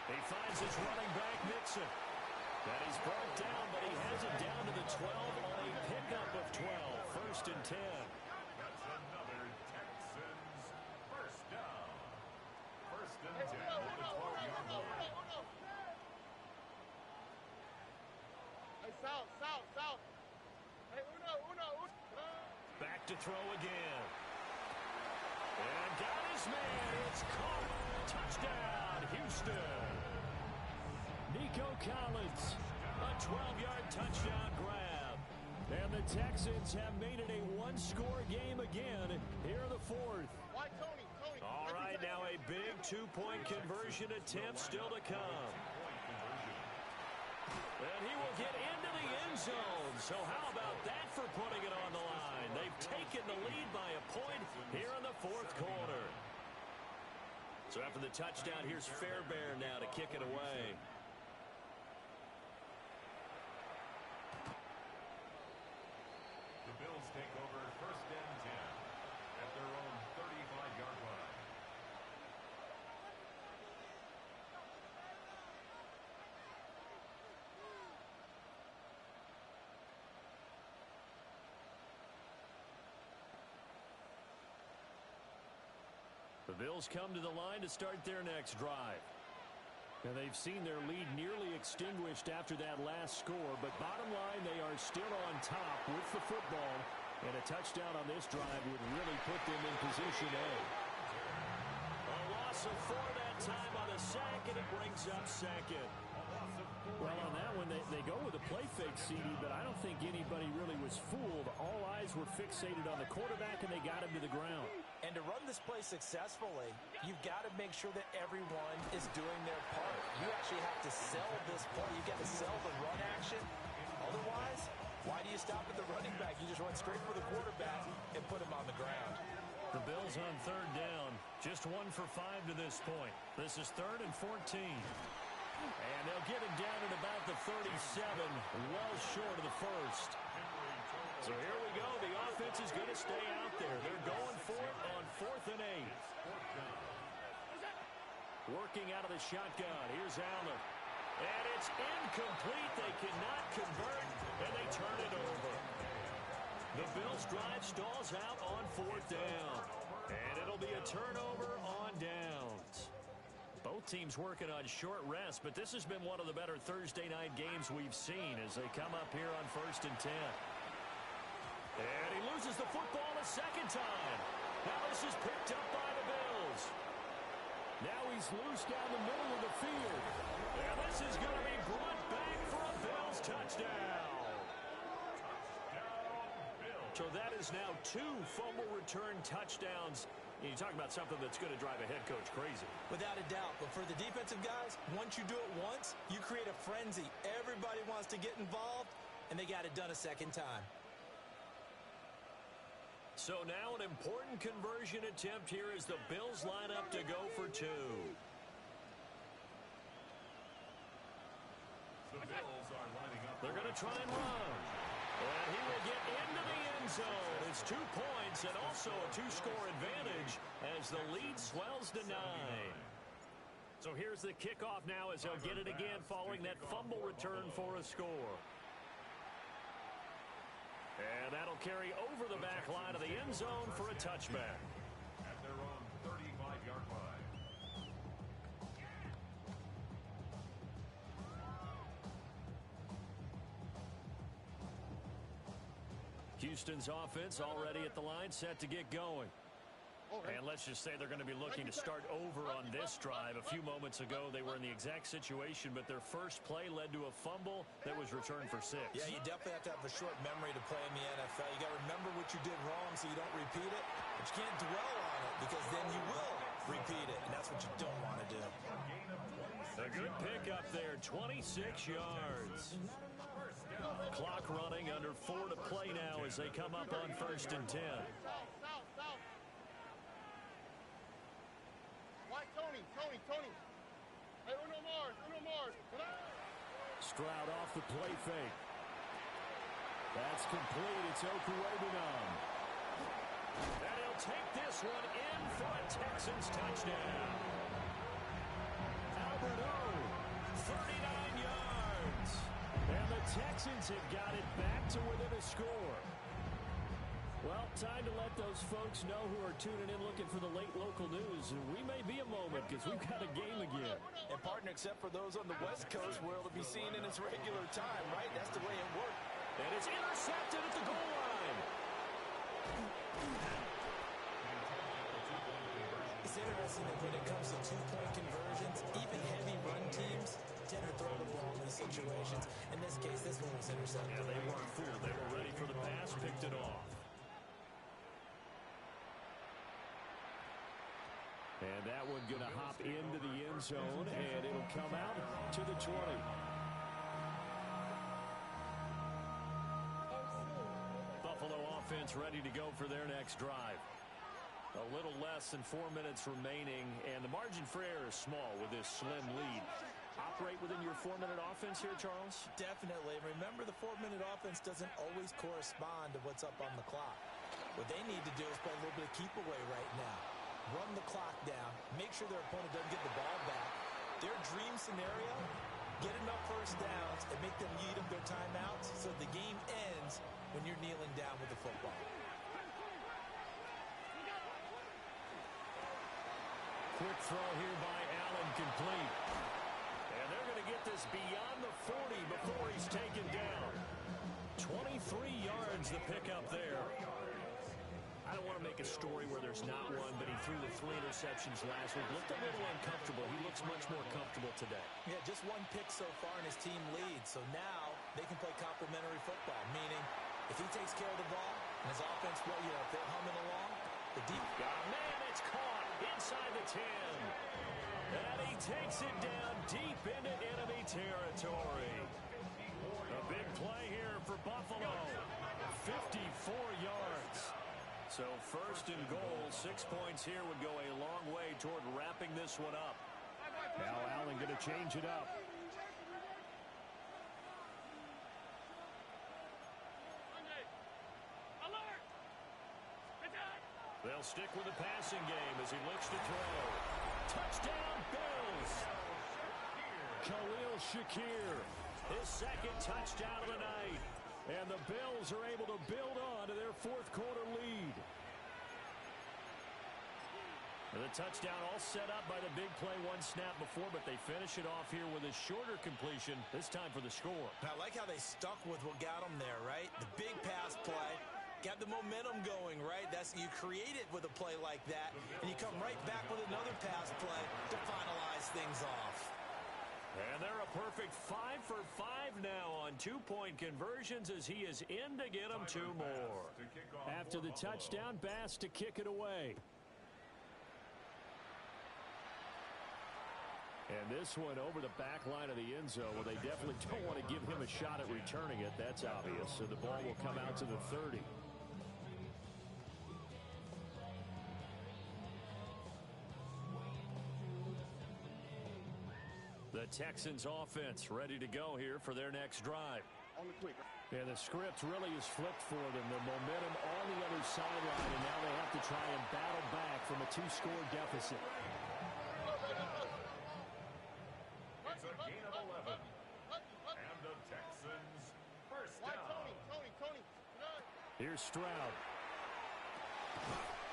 He finds his running back, Mixon. And he's brought down, but he has it down to the 12 on a pickup of 12. 1st and 10. That's another Texans 1st down. 1st and 10 at the 12-yard line. Hey, South. Hey, Uno. Back to throw again. And got his man. It's caught. Touchdown, Houston. Nico Collins, a 12-yard touchdown grab. And the Texans have made it a one-score game again here in the 4th. Why, Tony? All right, now a big two-point conversion attempt still to come. And he will get into the end zone. So how about that for putting it on the line? They've taken the lead by a point here in the 4th quarter. So after the touchdown, here's Fairbairn now to kick it away. The Bills take over 1st and 10 at their own 35-yard line. The Bills come to the line to start their next drive. And they've seen their lead nearly extinguished after that last score, but bottom line, they are still on top with the football, and a touchdown on this drive would really put them in position A. whistle for that time on the sack, and it brings up second. Well, on that one, they go with a play fake, CD, but I don't think anybody really was fooled. All eyes were fixated on the quarterback, and they got him to the ground. And to run this play successfully, you've got to make sure that everyone is doing their part. You actually have to sell this play. You've got to sell the run action. Otherwise, why do you stop at the running back? You just run straight for the quarterback and put him on the ground. The Bills on third down. Just 1 for 5 to this point. This is 3rd and 14. And they'll get him down at about the 37, well short of the first. So here we go. The offense is going to stay out there. They're going for it on 4th and 8. Working out of the shotgun. Here's Allen. And it's incomplete. They cannot convert, and they turn it over. The Bills' drive stalls out on 4th down. And it'll be a turnover on downs. Both teams working on short rest, but this has been one of the better Thursday night games we've seen as they come up here on 1st and 10. And he loses the football a second time. Now this is picked up by the Bills. Now he's loose down the middle of the field. And this is going to be brought back for a Bills touchdown. So that is now 2 fumble return touchdowns. You talk about something that's going to drive a head coach crazy. Without a doubt. But for the defensive guys, once you do it once, you create a frenzy. Everybody wants to get involved, and they got it done a second time. So now an important conversion attempt here as the Bills line up to go for 2. The Bills are lining up. They're going to try and run. And he will get into the end zone. It's 2 points and also a 2-score advantage as the lead swells to 9. So here's the kickoff now as they'll get it again following that fumble return for a score. And that'll carry over the back line of the end zone for a touchback. At their own 35-yard line. Houston's offense already at the line, set to get going. And let's just say they're going to be looking to start over on this drive. A few moments ago, they were in the exact situation, but their first play led to a fumble that was returned for 6. Yeah, you definitely have to have a short memory to play in the NFL. You got to remember what you did wrong so you don't repeat it, but you can't dwell on it because then you will repeat it, and that's what you don't want to do. A good pickup there, 26 yards. Clock running, under 4 to play now as they come up on 1st and 10. White, Tony. Hey, Uno Mars. Stroud off the play fake. That's complete. It's Okuegbunam. And he'll take this one in for a Texans touchdown. Albert O, 39 yards. And the Texans have got it back to within a score. Well, time to let those folks know who are tuning in looking for the late local news. And we may be a moment because we've got a game again. And, partner, except for those on the West Coast where it'll be seen in its regular time, right? That's the way it worked. And it's intercepted at the goal line. It's interesting that when it comes to 2-point conversions, even heavy run teams tend to throw the ball in these situations. In this case, this one was intercepted. Yeah, they weren't fooled. They were ready for the pass, picked it off. And that one going to hop into the end zone, and it'll come out to the 20. Buffalo offense ready to go for their next drive. A little less than 4 minutes remaining, and the margin for error is small with this slim lead. Operate within your 4-minute offense here, Charles? Definitely. Remember, the 4-minute offense doesn't always correspond to what's up on the clock. What they need to do is play a little bit of keep away right now. Run the clock down, make sure their opponent doesn't get the ball back. Their dream scenario, get enough first downs and make them eat up their timeouts so the game ends when you're kneeling down with the football. Quick throw here by Allen, complete. And they're going to get this beyond the 40 before he's taken down. 23 yards the pickup there. I don't want to make a story where there's not one, but he threw the 3 interceptions last week. Looked a little uncomfortable. He looks much more comfortable today. Yeah, just 1 pick so far and his team leads. So now they can play complementary football, meaning if he takes care of the ball and his offense, well, if they're humming along, the deep. Oh, man, it's caught inside the 10. And he takes it down deep into enemy territory. A big play here for Buffalo. 54 yards. So first and goal, 6 points here would go a long way toward wrapping this one up. Now Allen going to change it up. They'll stick with the passing game as he looks to throw. Touchdown, Bills! Khalil Shakir. His second touchdown of the night. And the Bills are able to build on to their 4th quarter lead. And the touchdown all set up by the big play 1 snap before, but they finish it off here with a shorter completion, this time for the score. I like how they stuck with what got them there, right? The big pass play. Got the momentum going, right? You create it with a play like that, and you come right back with another pass play to finalize things off. And they're a perfect 5 for 5 now on 2-point conversions as he is in to get them 2 more. After the touchdown, Bass to kick it away. And this one over the back line of the end zone. Well, they definitely don't want to give him a shot at returning it. That's obvious. So the ball will come out to the 30. The Texans offense ready to go here for their next drive. Yeah, the script really is flipped for them. The momentum on the other sideline, and now they have to try and battle back from a 2-score deficit. It's a gain of 11. And the Texans first down. Tony. Here's Stroud.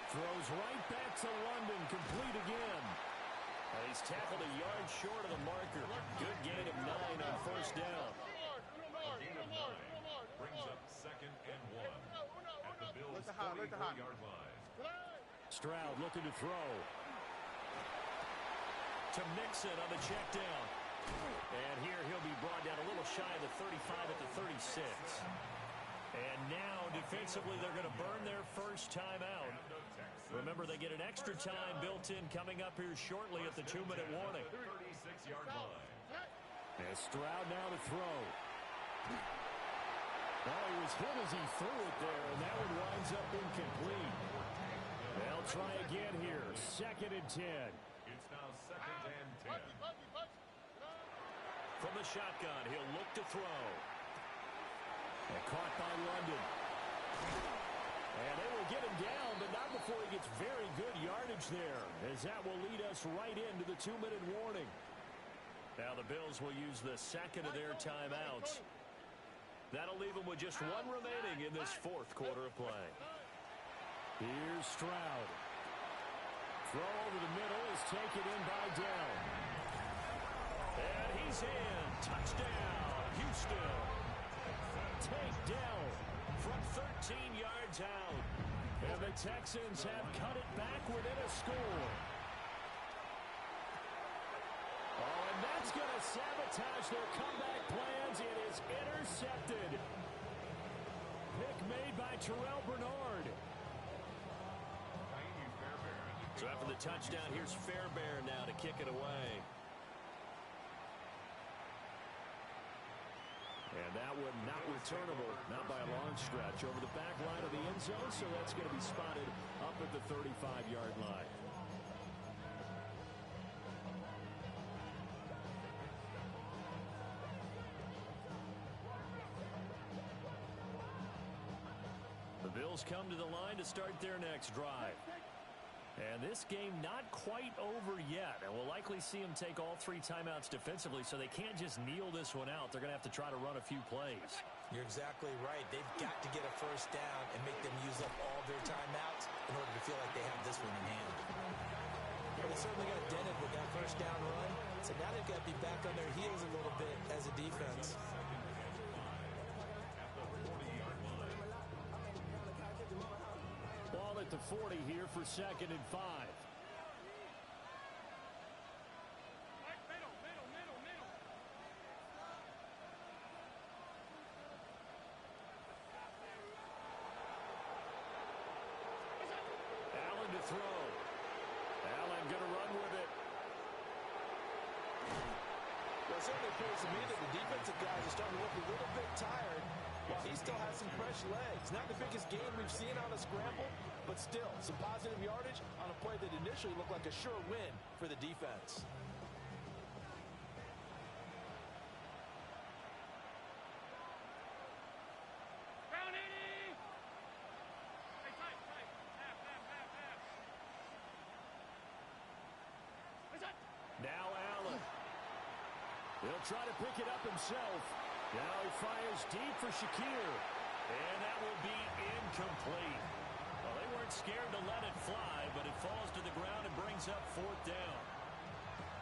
Throws right back to London, complete again. He's tackled a yard short of the marker. Good gain of 9 on first down. A gain of 9 brings up 2nd and 1 at the Bills' 44-yard line. Stroud looking to throw. To Mixon on the check down. And here he'll be brought down a little shy of the 35 at the 36. And now defensively they're going to burn their first time out. Remember, they get an extra time built in coming up here shortly at the 2-minute warning. 36-yard line. And Stroud now to throw. Well, he was hit as he threw it there, and that one winds up incomplete. They'll try again here. 2nd and 10. It's now 2nd and 10. From the shotgun, he'll look to throw. And caught by London. And they will get him down, but not before he gets very good yardage there, as that will lead us right into the 2-minute warning. Now the Bills will use the second of their timeouts. That'll leave them with just 1 remaining in this 4th quarter of play. Here's Stroud. Throw over the middle is taken in by Dell. And he's in. Touchdown, Houston. Take Dell from 13 yards out. And the Texans have cut it back within a score. Oh, and that's going to sabotage their comeback plans. It is intercepted. Pick made by Terrell Bernard. So after the touchdown, here's Fairbairn now to kick it away. And that one not returnable, not by a long stretch, over the back line of the end zone, so that's going to be spotted up at the 35-yard line. The Bills come to the line to start their next drive. And this game not quite over yet. And we'll likely see them take all 3 timeouts defensively, so they can't just kneel this one out. They're going to have to try to run a few plays. You're exactly right. They've got to get a first down and make them use up all their timeouts in order to feel like they have this one in hand. Well, they certainly got dented with that first down run. So now they've got to be back on their heels a little bit as a defense. Ball at at the 40 here for 2nd and 5. Allen to throw. Allen going to run with it. Well, it certainly appears to me that the defensive guys are starting to look a little bit tired while he still has some fresh legs. Not the biggest game we've seen on a scramble, but still some positive yardage on a play that initially looked like a sure win for the defense. Now Allen. He'll try to pick it up himself. Now he fires deep for Shakir. And that will be incomplete. Well, they weren't scared to let it fly, but it falls to the ground and brings up 4th down.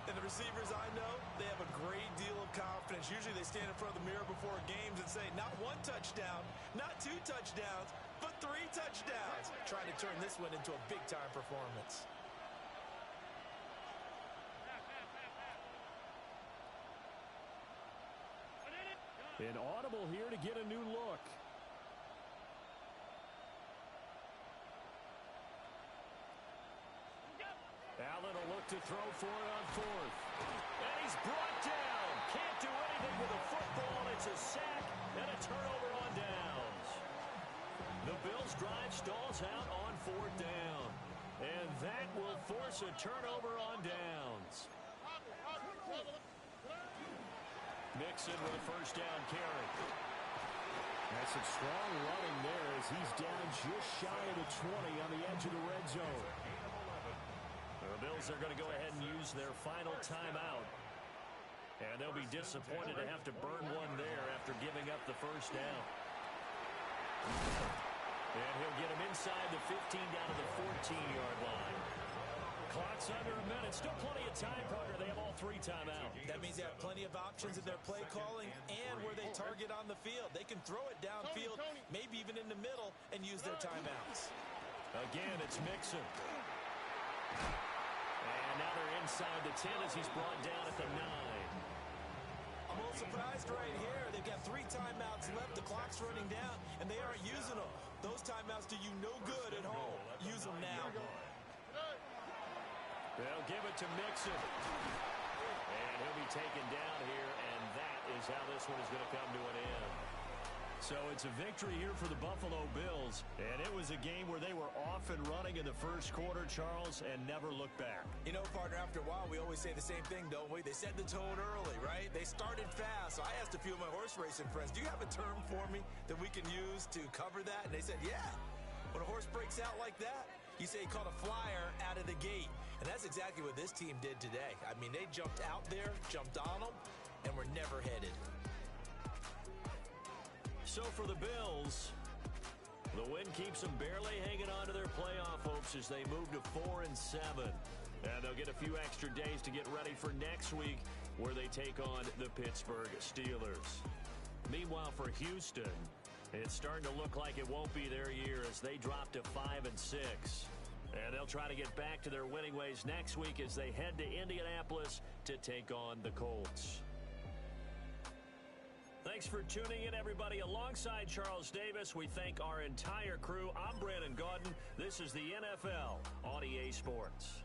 And the receivers I know, they have a great deal of confidence. Usually they stand in front of the mirror before games and say, not 1 touchdown, not 2 touchdowns, but 3 touchdowns. Trying to turn this one into a big-time performance. An audible here to get a new look. Allen will look to throw for it on 4th. And he's brought down. Can't do anything with a football. It's a sack and a turnover on downs. The Bills' drive stalls out on 4th down. And that will force a turnover on downs. Mixon with a 1st down carry. That's some strong running there as he's down just shy of the 20 on the edge of the red zone. The Bills are going to go ahead and use their final timeout. And they'll be disappointed to have to burn one there after giving up the 1st down. And he'll get him inside the 15 down to the 14-yard line. Clock's under a minute. Still plenty of time, partner. They have all 3 timeouts. That means they have plenty of options in their play calling and where they target on the field. They can throw it downfield, maybe even in the middle, and use their timeouts. Again, it's Mixon. And now they're inside the 10 as he's brought down at the 9. I'm a little surprised right here. They've got 3 timeouts left. The clock's running down, and they aren't using them. Those timeouts do you no good at home. Use them now. They'll give it to Mixon. And he'll be taken down here, and that is how this one is going to come to an end. So it's a victory here for the Buffalo Bills, and it was a game where they were off and running in the 1st quarter, Charles, and never looked back. You know, partner, after a while, we always say the same thing, don't we? They set the tone early, right? They started fast, so I asked a few of my horse racing friends, do you have a term for me that we can use to cover that? And they said, yeah. When a horse breaks out like that, you say he caught a flyer out of the gate. And that's exactly what this team did today. I mean, they jumped out there, jumped on them, and were never headed. So for the Bills, the win keeps them barely hanging on to their playoff hopes as they move to 4-7. And they'll get a few extra days to get ready for next week where they take on the Pittsburgh Steelers. Meanwhile, for Houston, it's starting to look like it won't be their year as they drop to 5-6. And they'll try to get back to their winning ways next week as they head to Indianapolis to take on the Colts. Thanks for tuning in, everybody. Alongside Charles Davis, we thank our entire crew. I'm Brandon Gaudin. This is the NFL on EA Sports.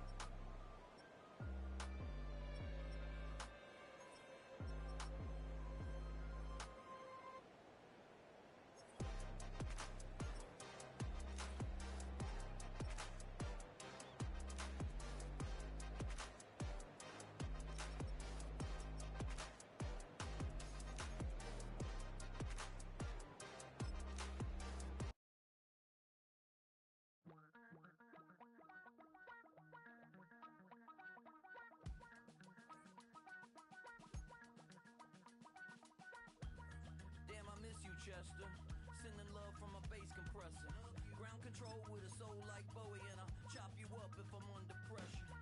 Chester, sending love from a bass compressor. Ground control with a soul like Bowie, and I'll chop you up if I'm under pressure.